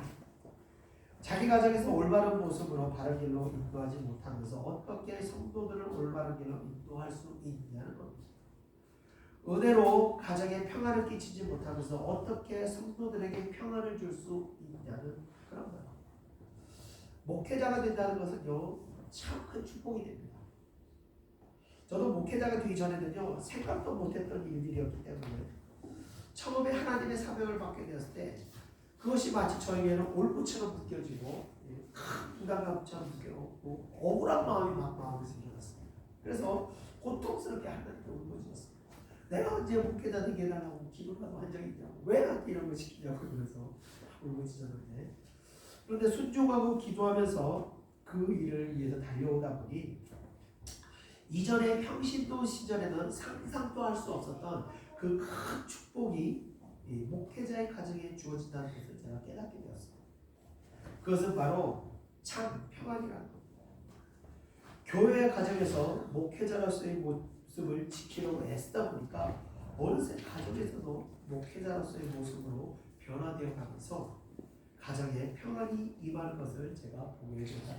자기 가정에서 올바른 모습으로 바른 길로 인도하지 못하면서 어떻게 성도들을 올바른 길로 인도할 수 있냐는 겁니다. 은혜로 가정에 평화를 끼치지 못하면서 어떻게 성도들에게 평화를 줄 수 있냐는 그런 거예요. 목회자가 된다는 것은요, 참 큰 축복이 됩니다. 저도 목회자가 되기 전에는요, 생각도 못했던 일들이었기 때문에 처음에 하나님의 사명을 받게 되었을 때 그것이 마치 저에게는 올무처럼 느껴지고 큰 부담감처럼 느껴지고 억울한 마음이 막 마음에 생겨났습니다. 그래서 고통스럽게 하나님께 울부짖었습니다. 내가 언제 목회자 되게 해달라고 기도라도 한 적이 있냐고, 왜 나한테 이런 걸 시키냐고 그러면서 울부짖었는데, 그런데 순종하고 기도하면서 그 일을 위해서 달려오다 보니 이전에 평신도 시절에는 상상도 할 수 없었던 그 큰 축복이 목회자의 가정에 주어진다는 것을 제가 깨닫게 되었습니다. 그것은 바로 참 평안이라는 겁니다. 교회 가정에서 목회자로서의 모습을 지키려고 애쓰다 보니까 어느새 가정에서도 목회자로서의 모습으로 변화되어 가면서 가정에 평안이 임하는 것을 제가 보게 됩니다.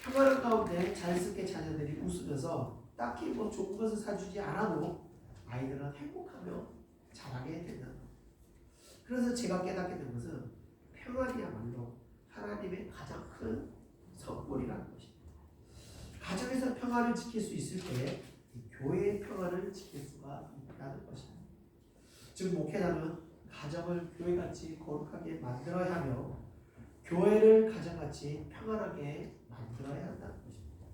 평안한 가운데 자연스럽게 자녀들이 웃으면서 딱히 좋은 것을 사주지 않아도 아이들은 행복하며 자라게 된다는 것. 그래서 제가 깨닫게 된 것은 평안이야말로 하나님의 가장 큰 선물이라는 것입니다. 가정에서 평안을 지킬 수 있을 때 교회의 평안을 지킬 수가 있다는 것입니다. 즉 목회자는 가정을 교회같이 거룩하게 만들어야 하며 교회를 가정같이 평안하게 만들어야 한다는 것입니다.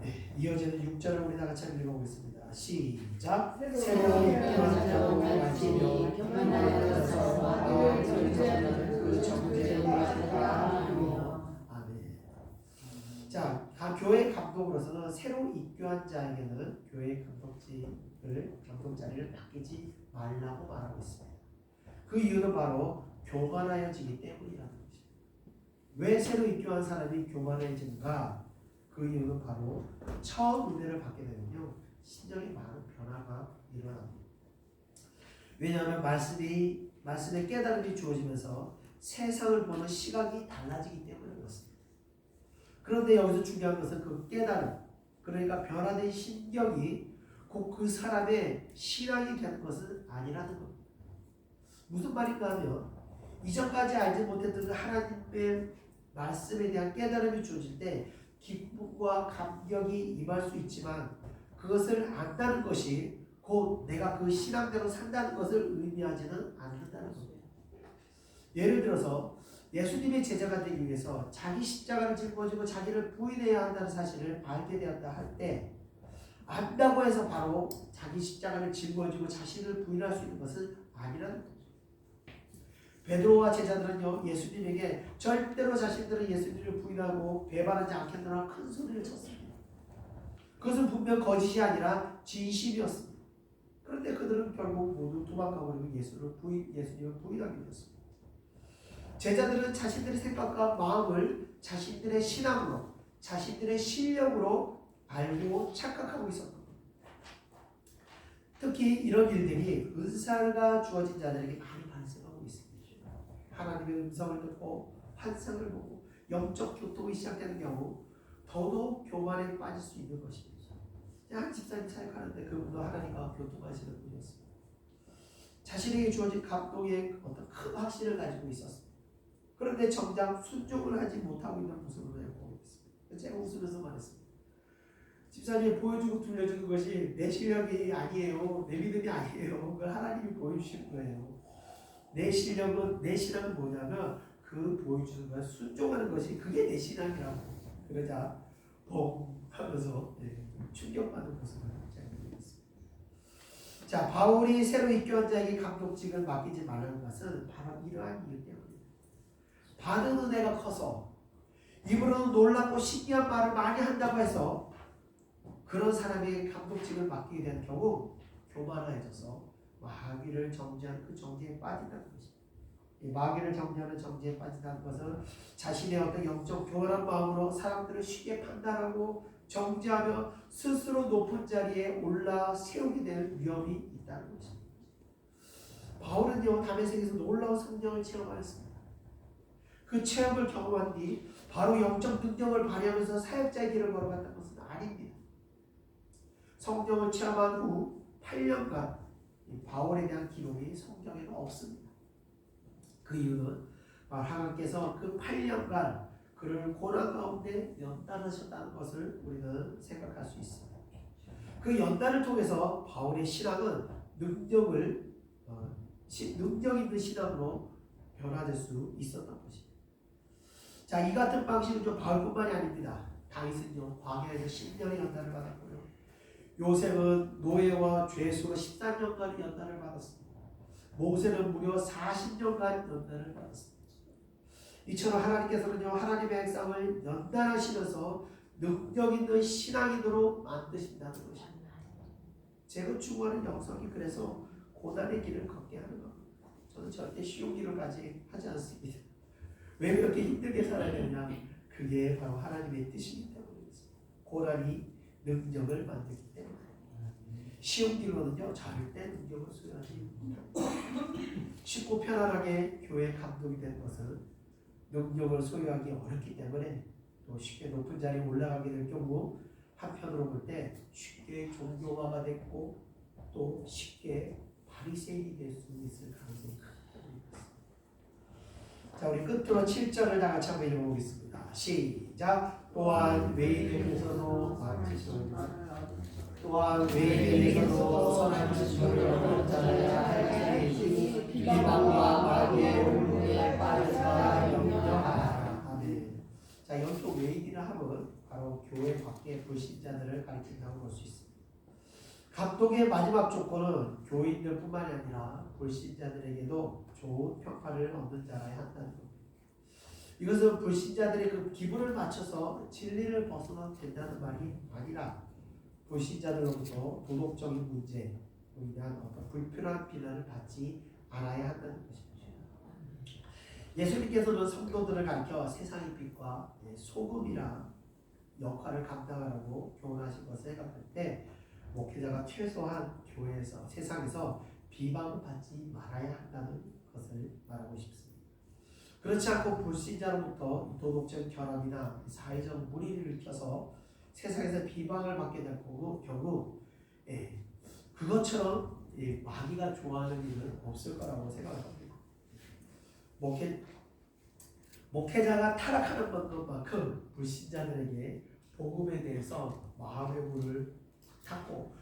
네, 이어지는 6절을 우리 다 같이 읽어보겠습니다. 시작. 새로운 평안자로 가르치며 교만하여서 와도 정죄하는 그 정죄를 맞으라 하며. 아멘. 자, 교회 감독으로서는 새로 입교한 자에게는 교회 감독자리를 맡기지 말라고 말하고 있습니다. 그 이유는 바로 교만하여지기 때문이라는 것입니다. 왜 새로 입교한 사람이 교만해지는가? 그 이유는 바로 처음 은혜를 받게 되면요, 심령에 많은 변화가 일어납니다. 왜냐하면 말씀의 깨달음이 주어지면서 세상을 보는 시각이 달라지기 때문에 그렇습니다. 그런데 여기서 중요한 것은 그 깨달음, 그러니까 변화된 심경이 곧 그 사람의 신앙이 되는 것은 아니라는 겁니다. 무슨 말인가 하면 이전까지 알지 못했던 그 하나님의 말씀에 대한 깨달음이 주어질 때 기쁨과 감격이 임할 수 있지만 그것을 안다는 것이 곧 내가 그 신앙대로 산다는 것을 의미하지는 않는다는 겁니다. 예를 들어서 예수님의 제자가 되기 위해서 자기 십자가를 짊어지고 자기를 부인해야 한다는 사실을 알게 되었다 할 때 안다고 해서 바로 자기 십자가를 짊어지고 자신을 부인할 수 있는 것은 아니라는 거죠. 베드로와 제자들은요 예수님에게 절대로 자신들은 예수님을 부인하고 배반하지 않겠다는 큰 소리를 쳤습니다. 그것은 분명 거짓이 아니라 진심이었습니다. 그런데 그들은 결국 모두 도망가버리고 예수님을 부인하게 되었습니다. 제자들은 자신들의 생각과 마음을 자신들의 신앙으로 자신들의 실력으로 알고 착각하고 있었던 겁니다. 특히 이런 일들이 은사가 주어진 자들에게 많이 발생하고 있습니다. 하나님의 음성을 듣고 환상을 보고 영적 교통이 시작되는 경우 더더욱 교만에 빠질 수 있는 것입니다. 한 집사님 사역하는데 그분도 하나님과 교통하시는 분이었습니다. 자신에게 주어진 감동의 어떤 큰 확신을 가지고 있었습니다. 그런데 정작 순종을 하지 못하고 있는 모습을 보고 있습니다. 제가 웃으면서 말했습니다. 집사님이 보여주고 들려주는 것이 내 실력이 아니에요. 내 믿음이 아니에요. 그걸 하나님이 보여주시는 거예요. 내 신앙은 뭐냐면 그 보여주는 것, 순종하는 것이 그게 내 신앙이라고. 그러자 뻥 하면서 충격받는 모습을 제가 보였습니다. 자, 바울이 새로 입교한 자에게 감독직을 맡기지 말라는 것은 바로 이러한 이유 때문입니다. 받은 은혜가 커서 입으로는 놀랍고 신기한 말을 많이 한다고 해서 그런 사람에게 감독직을 맡기게 되는 경우 교만해져서 마귀를 정죄하는 그 정죄에 빠진다는 것입니다. 이 마귀를 정죄하는 정죄에 빠진다는 것은 자신의 어떤 영적 교만한 마음으로 사람들을 쉽게 판단하고 정죄하며 스스로 높은 자리에 올라 세우게 될 위험이 있다는 것입니다. 바울은요 다메섹에서 놀라운 성령을 체험하였습니다. 그 체험을 경험한 뒤 바로 영적 능력을 발휘하면서 사역자의 길을 걸어갔던 것은 아닙니다. 성령을 체험한 후 8년간 바울에 대한 기록이 성경에는 없습니다. 그 이유는 하나님께서 그 8년간 그를 고난 가운데 연단하셨다는 것을 우리는 생각할 수 있습니다. 그 연단을 통해서 바울의 신앙은 능력 있는 신앙으로 변화될 수 있었던 것입니다. 자, 이 같은 방식은 바울뿐만이 아닙니다. 다윗은요 광야에서 10년의 연단을 받았고요. 요셉은 노예와 죄수로 13년간 연단을 받았습니다. 모세는 무려 40년간 연단을 받았습니다. 이처럼 하나님께서는요 하나님의 백성을 연단하시면서 능력 있는 신앙인으로 만드신다는 것입니다. 제가 추구하는 영성이 그래서 고난의 길을 걷게 하는 겁니다. 저는 절대 쉬운 길을 가지 하지 않습니다. 왜 그렇게 힘들게 살아야 되느냐? 그게 바로 하나님의 뜻이기 때문입니다. 고난이 능력을 만들기 때문에. 쉬운 길로는요 절대 능력을 수여하지 못합니다. 쉽고 편안하게 교회 감독이 되는 것은 능력을 소유하기 어렵기 때문에 또 쉽게 높은 자리에 올라가게 될 경우 한편으로 볼 때 쉽게 종교화가 됐고 또 쉽게 바리새인이 될 수 있을 가능성이 크다. 자, 우리 끝으로 7절을 다 같이 한번 읽어보겠습니다. 시작. 또한 외인에게서도 선한 짓을 얻었잖아야 할지 비방과 마귀의 올무에 빠져서 염려하라. 아멘. 자, 여기서 외인이라 하면 바로 교회 밖의 불신자들을 가리킨다고 볼 수 있습니다. 감독의 마지막 조건은 교인들뿐만이 아니라 불신자들에게도 좋은 평가를 얻는 자라야 한다는 겁니다. 이것은 불신자들의 그 기분을 맞춰서 진리를 벗어나도 된다는 말이 아니라 불신자들로부터 도덕적인 문제로 인한 어떤 불편한 비난을 받지 않아야 한다는 것입니다. 예수님께서는 성도들을 가르쳐 세상의 빛과 소금이라 역할을 감당하라고 교훈하신 것을 생각할 때 목회자가 최소한 교회에서 세상에서 비방을 받지 말아야 한다는 것을 말하고 싶습니다. 그렇지 않고 불신자로부터 도덕적 결함이나 사회적 무리를 일으켜서 세상에서 비방을 받게 될 경우 예, 그것처럼 마귀가 좋아하는 일은 없을 거라고 생각합니다. 목회자가 타락하는 것만큼 불신자들에게 복음에 대해서 마음의 문을 닫고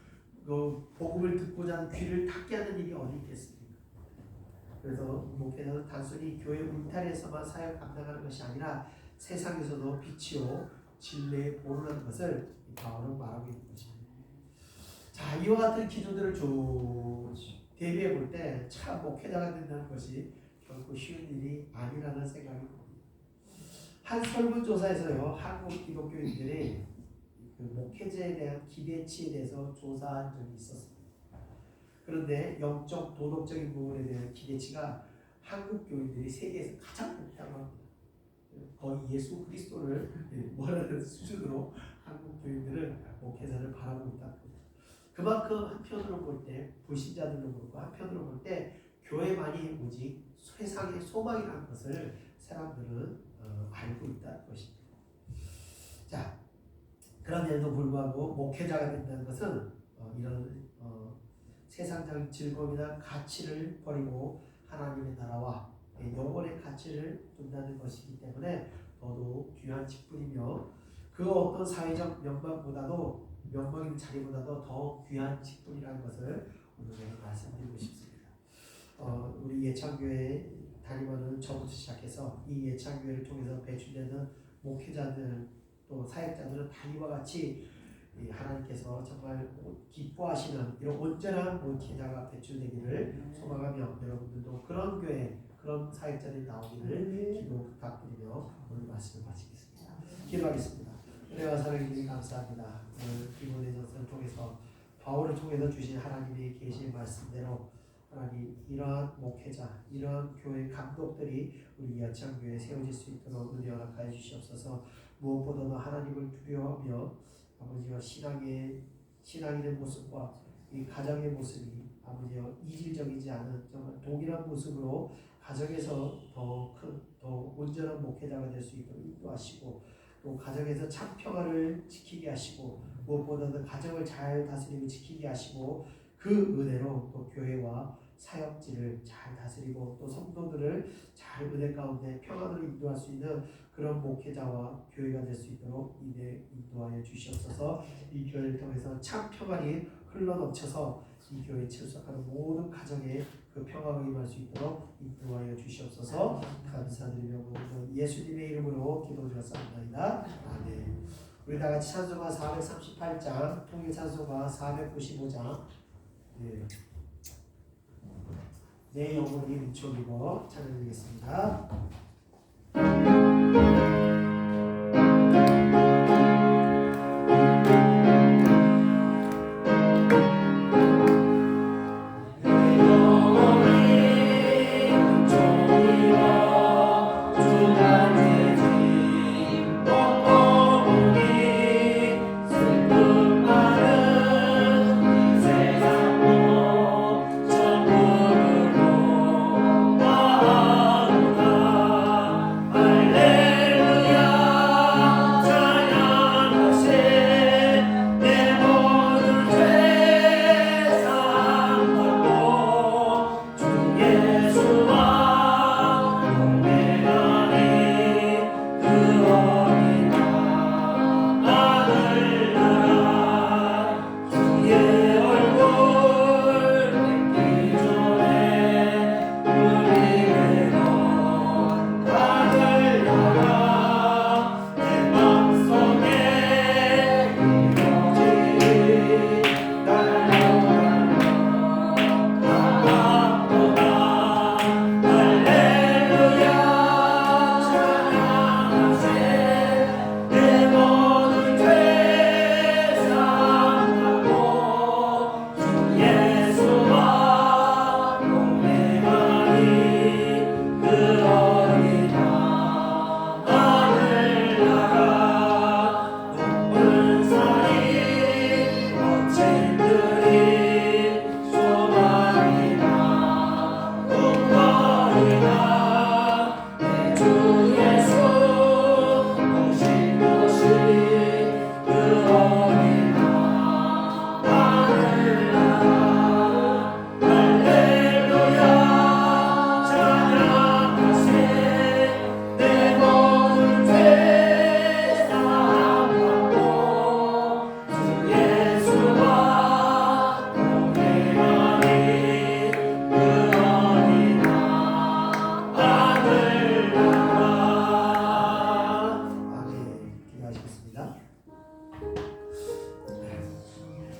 그 복음을 듣고자 하는 귀를 닫게 하는 일이 어디 있겠습니까? 그래서 목회자는 단순히 교회 울타리에서만 사역 감당하는 것이 아니라 세상에서도 빛이요 진리의 보루라는 것을 바울은 말하고 있는 것입니다. 자, 이와 같은 기준들을 쭉 대비해 볼 때 참 목회자가 된다는 것이 결코 쉬운 일이 아니라는 생각이 듭니다. 한 설문조사에서요, 한국 기독교인들이 그 목회자에 대한 기대치에 대해서 조사한 적이 있었습니다. 그런데 영적 도덕적인 부분에 대한 기대치가 한국 교인들이 세계에서 가장 높다고 합니다. 거의 예수 그리스도를 원하는 수준으로 한국 교인들은 목회자를 바라보고 있다는 거죠. 그만큼 한편으로 볼 때 불신자들로 그렇고 한편으로 볼 때 교회만이 오직 세상의 소망이라는 것을 사람들은 알고 있다는 것입니다. 자, 그런데도 불구하고 목회자가 된다는 것은 이런 세상적인 즐거움이나 가치를 버리고 하나님의 나라와 영혼의 가치를 둔다는 것이기 때문에 더더욱 귀한 직분이며 그 어떤 사회적 명망이나 자리보다도 더 귀한 직분이라는 것을 오늘 말씀드리고 싶습니다. 우리 예창교회 다니면은 저부터 시작해서 이 예창교회를 통해서 배출되는 목회자들 또 사역자들은 다 이와 같이 하나님께서 정말 기뻐하시는 이런 온전한 목회자가 배출되기를 소망하며 여러분들도 그런 교회 그런 사역자들이 나오기를 기도 부탁드리며 오늘 말씀을 마치겠습니다. 기도하겠습니다. 은혜와 사랑해 주님 감사합니다. 오늘 기본의 전서를 통해서 바울을 통해서 주신 하나님의 계시의 말씀대로 하나님 이러한 목회자 이러한 교회 감독들이 우리 예창교회에 세워질 수 있도록 은혜 허락하여 주시옵소서. 무엇보다도 하나님을 두려워하며 아버지와 신앙인의 모습과 이 가정의 모습이 아버지와 이질적이지 않은 정말 동일한 모습으로 가정에서 더 온전한 목회자가 될 수 있도록 인도하시고 또 가정에서 참 평화를 지키게 하시고 무엇보다도 가정을 잘 다스리고 지키게 하시고 그 은혜로 또 교회와 사역지를 잘 다스리고 또 성도들을 잘 은혜 가운데 평안으로 인도할 수 있는 그런 목회자와 교회가 될 수 있도록 인도하여 주시옵소서. 이 교회를 통해서 참 평안이 흘러넘쳐서 이 교회에 출석하는 모든 가정에 그 평화가 임할 수 있도록 인도하여 주시옵소서. 감사드리며 예수님의 이름으로 기도드렸습니다. 아멘. 우리 다 같이 찬송가 438장 통일 찬송가 495장 내 영혼이 민촉이고 찬양드리겠습니다. 할렐루야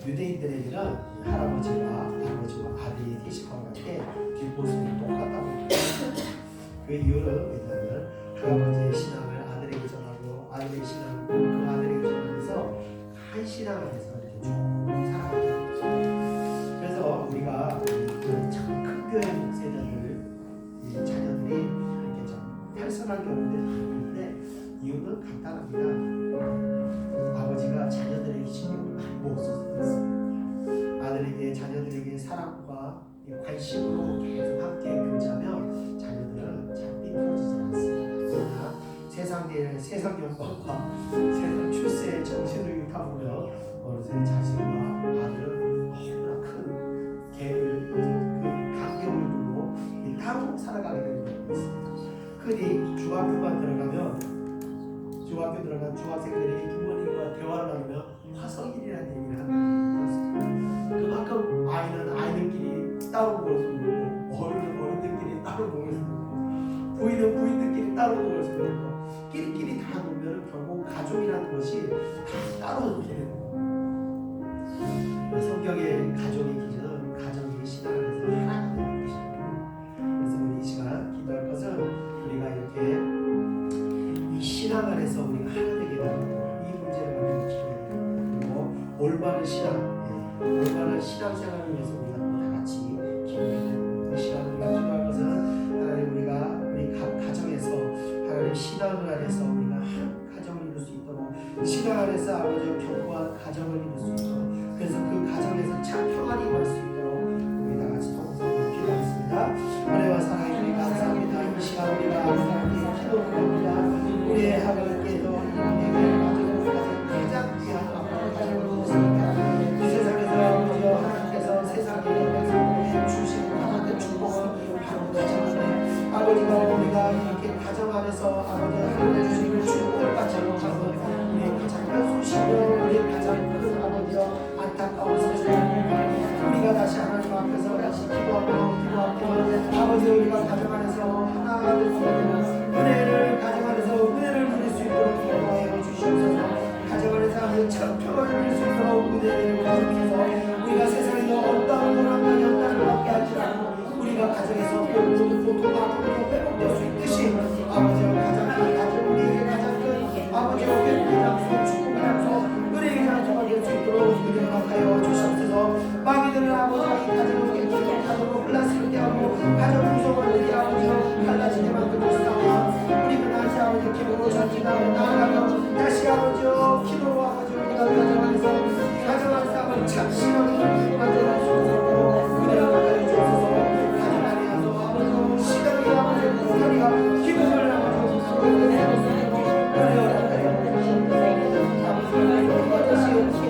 유대인들에게는 할아버지와 아들이 태식하고 때 뒷모습이 똑같다고. 그 이유는 왜냐하면 할아버지의 신앙을 아들에게 전하고 아들의 신앙을 그 아들에게 전하면서 한 신앙 안에서 이렇게 쭉 살아가는 거죠. 그래서 우리가 큰 교회 목회자들 자녀들이 이렇게 좀 personal 경우들이 많은데 이유는 간단합니다. 아버지가 자녀들에게 신경을 많이 못 써서 그렇습니다. 아들에게 자녀들에게 사랑과 관심으로 계속 함께 교제하면 자녀들은 잘 삐뚤어지지 않습니다. 그러나 세상 영광과 세상 출세의 정신을 잃다 보면 어느새 자신과 아들은 너무나 큰 간격을 두고 따로 살아가게 되는 경우가 있습니다. 흔히 중학교만 들어가면 중학생들이 부모님과 대화를 나누면 화성인이라는 얘기를 하는 거예요. 그만큼 아이는 아이들끼리 따로 모여서 놀고 어른들끼리 따로 모여서 놀고 부인은 부인들끼리 따로 모여서 놀고 끼리끼리 다 놀면 결국 가족이라는 것이 다 따로 놀게 되는 거예요. 성경의 가족의 기준은 가정의 신앙 안에서 하나가 되는 것입니다. 그래서 우리 이 시간 기도할 것은 우리가 이렇게 이 신앙 안에서 우리가 하나 되게 되는 이 문제를 가지고 기도해야 돼요. 그리고 올바른 신앙생활을 위해서 우리가 다 같이 기도해야 돼요. 이 시간 우리가 기도할 것은 하나님 우리 각 가정에서 하나님 신앙을 안에서 우리가 한 가정을 이룰 수 있도록 신앙 안에서 아버지와 견고한 가정을 이룰 수 있도록 그래서 그 가정에서 참 평안이 임할 수 있도록 우리 다 같이 통성으로 기도하겠습니다. 은혜와 사랑해 주님 감사합니다. 이 시간 우리가 아버지께 기도합니다. 우리의 하나님께서 우리에게 가장 귀한 아빠의 가정을 주셨습니다. 이 세상에서 아버지여 하나님께서 세상에 백성에게 주신 하나님의 축복은 바로 것이었는데 아버지가 우리가 이렇게 가정 안에서 아버지 하나님의 주신 축복을 받지 못하고 우리의 가장 큰 소식을 우리의 가장 큰 아버지여 안타까운 사실을 우리가 다시 하나님 앞에서 다시 기도하고 아버지 우리가 가정 안에서 하나 되는 은혜를 가정 안에서 은혜를 누릴 수 있도록 기도하여 주시옵소서. 가정 안에서 하나님 참 평안을 누릴 수 있도록 은혜를 주옵소서. 우리가 세상에서 어떠한 고난과 연단을 받게 하지 않고 우리가 가정에서 고통과 회복될 수 있듯이 아버지와 가장 우리에게 가장 큰 아버지와 회복의 장소 축복의 장소 은혜의 장소가 될 수 있도록 은혜를 하여 주시옵소서. 마귀들은 아버지와 이 가정을 깨끗하게 하고 혼란스럽게 하고 가정 구성을 내게 아버지와 갈라지게 만들고 우리는 다시 아버지 기도로 전진하고 나아가며 다시 아버지여 기도로 아버지 우리가 가정 안에서 아버지 참 신앙을 만들어 주옵소서. 은혜를 하여 주옵소서. 가정 안에서 아버지 신앙이 아버지 우리가 기도를 아버지 은혜를 하여 주옵소서.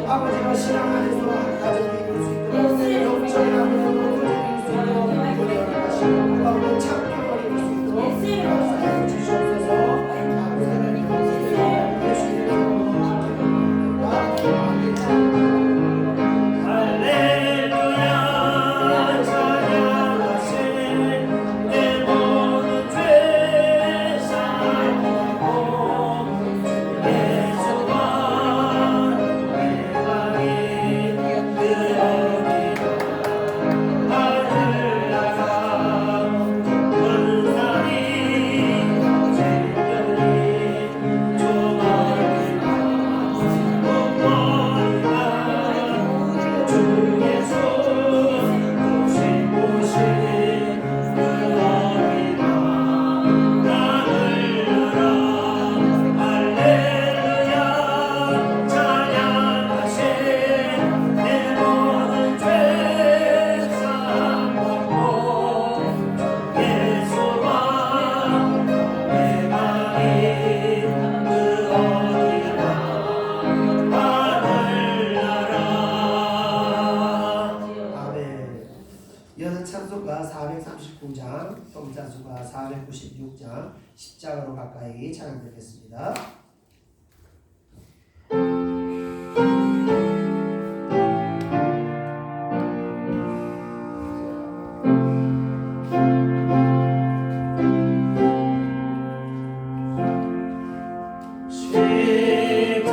아버지가 신앙 안에서 가정이 이룰 수 있도록 영적인 아버지로 이룰 수 있도록 은혜를 하시고 아버지 참 평안을 이룰 수 있도록 역사해 주시옵소서. 찬송가 439장, 성찬송가 496장, 10장으로 가까이 찬양드리겠습니다. 십자가를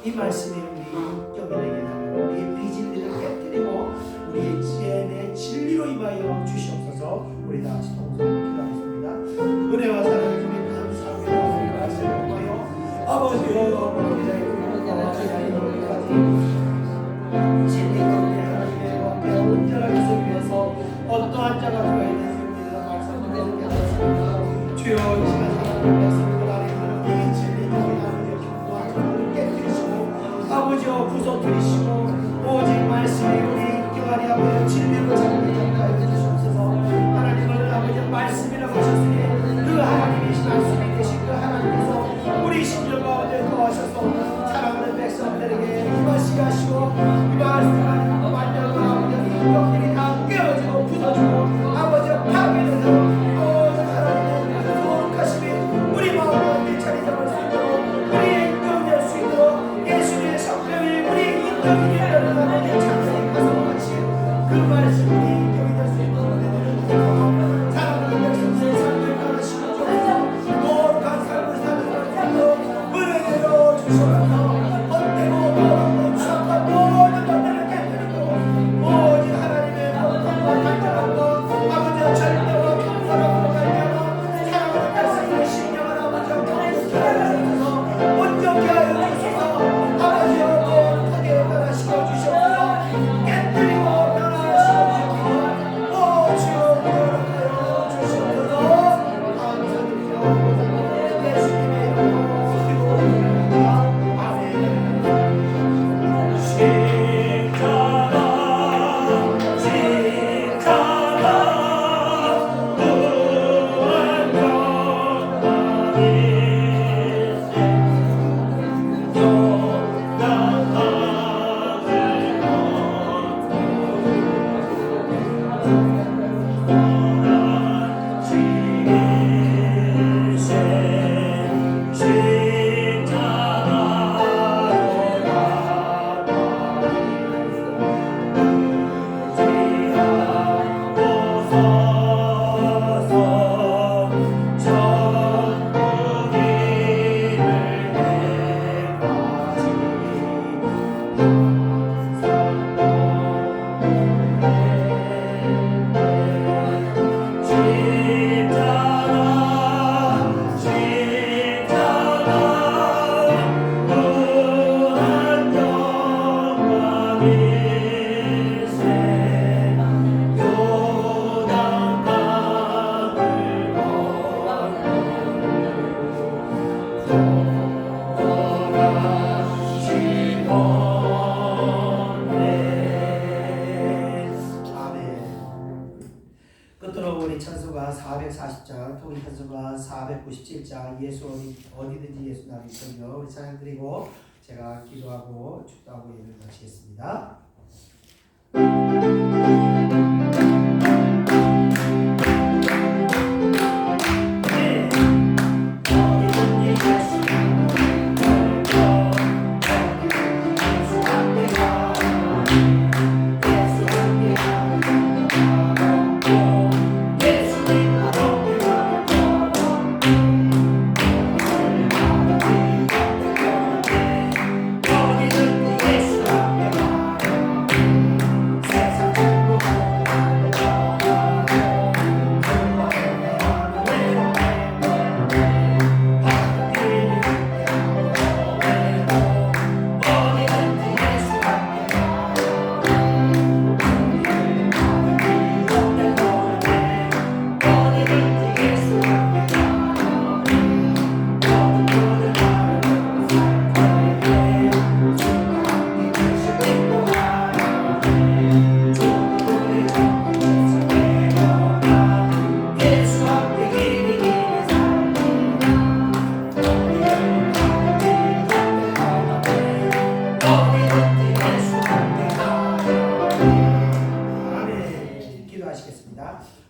이 말씀이 우리 인격이 되게 하며 우리의 비진리를 깨뜨리고 우리의 지혜의 진리로 임하여 주시옵소서. 우리 다 같이 동성으로 기도하겠습니다. 은혜와 사랑을 주님 감사합니다. 말씀을 통하여 아버지여 우리의 우리까지 진리가 우리 하나님의 앞에 온전하게 서기 위해서 어떠한 자가 되어야 되는지 우리가 말씀을 깨닫습니다. 주여 이 시간 하나님의 말씀을 아뢰는 이 진리를 아버지여 기도와 정을 깨뜨리시고 아버지여 부서뜨리시고 오직 말씀이 우리 인격하리 아버지여 진리로 잡는 자가 해주시옵소서. 하나님은 아버지여 말씀이라고 하셨으니 그 하나님이신 말씀이 되신 그 하나님께서 우리 심령 가운데 거하셔서 사랑하는 백성들에게 임하시게 하시고 이 말씀을 완전히 아버지여 인격들이 다 깨어지고 부서지고 아버지여 파괴되도록 또 하나님의 거룩하심이 우리 마음 가운데 자리 잡을 수 있도록 우리의 인격될 수 있도록 예수님의 성령이 우리 인격이 되는 하나님의 창조의 가슴과 같이 그 말씀이 인격이 될 수 있도록 사랑하는 백성들의 삶을 가르치고 주옵소서. 거룩한 삶을 사는 것도 은혜로 주시옵소서. 헛되고 더럽고 추악한 모든 것들을 깨뜨리고 오직 하나님의 거룩함과 단정함과 아버지의 절대와 평화로 말미암아 사랑하는 백성들의 심령을 아버지와 경고케 하여 주셔서 온전케 하여 주셔서 아버지여 거룩하게 변화시켜 주시옵소서. 깨뜨리고 변화시켜 주시옵소서. 오 주여 거룩하여 주시옵소서. 감사드리며 예수님의 이름으로 기도드립니다. 아멘. 끝으로 우리 찬송가 440장, 통일 찬송가 497장, 예수 어디든지 예수 나를 있으며 우리 찬양 드리고 제가 기도하고 축도하고 예를 마치겠습니다.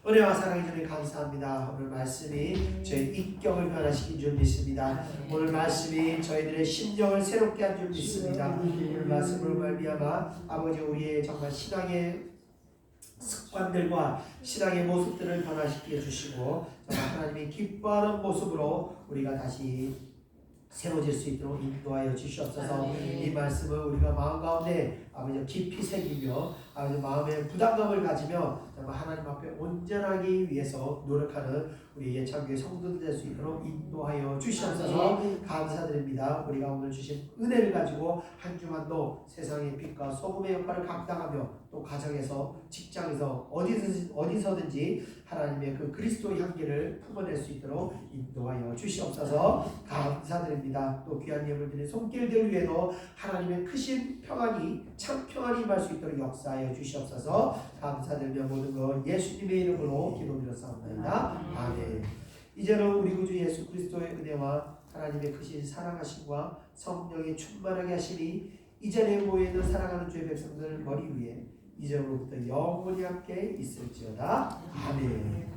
은혜와 사랑해 주님 감사합니다. 오늘 말씀이 저희 인격을 변화시킨 줄 믿습니다. 오늘 말씀이 저희들의 심령을 새롭게 한 줄 믿습니다. 오늘 말씀으로 말미암아 아버지 우리의 정말 신앙의 습관들과 신앙의 모습들을 변화시켜 주시고 정말 하나님이 기뻐하는 모습으로 우리가 다시 세워질 수 있도록 인도하여 주시옵소서. 이 말씀을 우리가 마음 가운데 아버지 깊이 새기며 아버지 마음의 부담감을 가지며 정말 하나님 앞에 온전하기 위해서 노력하는 우리 예창교회 성도들 될 수 있도록 인도하여 주시옵소서. 감사드립니다. 우리가 오늘 주신 은혜를 가지고 한 주간도 세상의 빛과 소금의 역할을 감당하며 또 가정에서 직장에서 어디서든지 하나님의 그 그리스도의 향기를 품어낼 수 있도록 인도하여 주시옵소서. 감사드립니다. 또 귀한 예물들의 손길들 위에도 하나님의 크신 평안이 참 평안이 임할 수 있도록 역사하여 주시옵소서. 감사드리며 모든 것 예수님의 이름으로 기도드렸사옵나이다. 아멘. 이제는 우리 구주 예수 그리스도의 은혜와 하나님의 크신 사랑하심과 성령의 충만하게 하시니 이전에 모여있는 사랑하는 주의 백성들 머리 위에 이제로부터 영원히 함께 있을지어다. 아멘.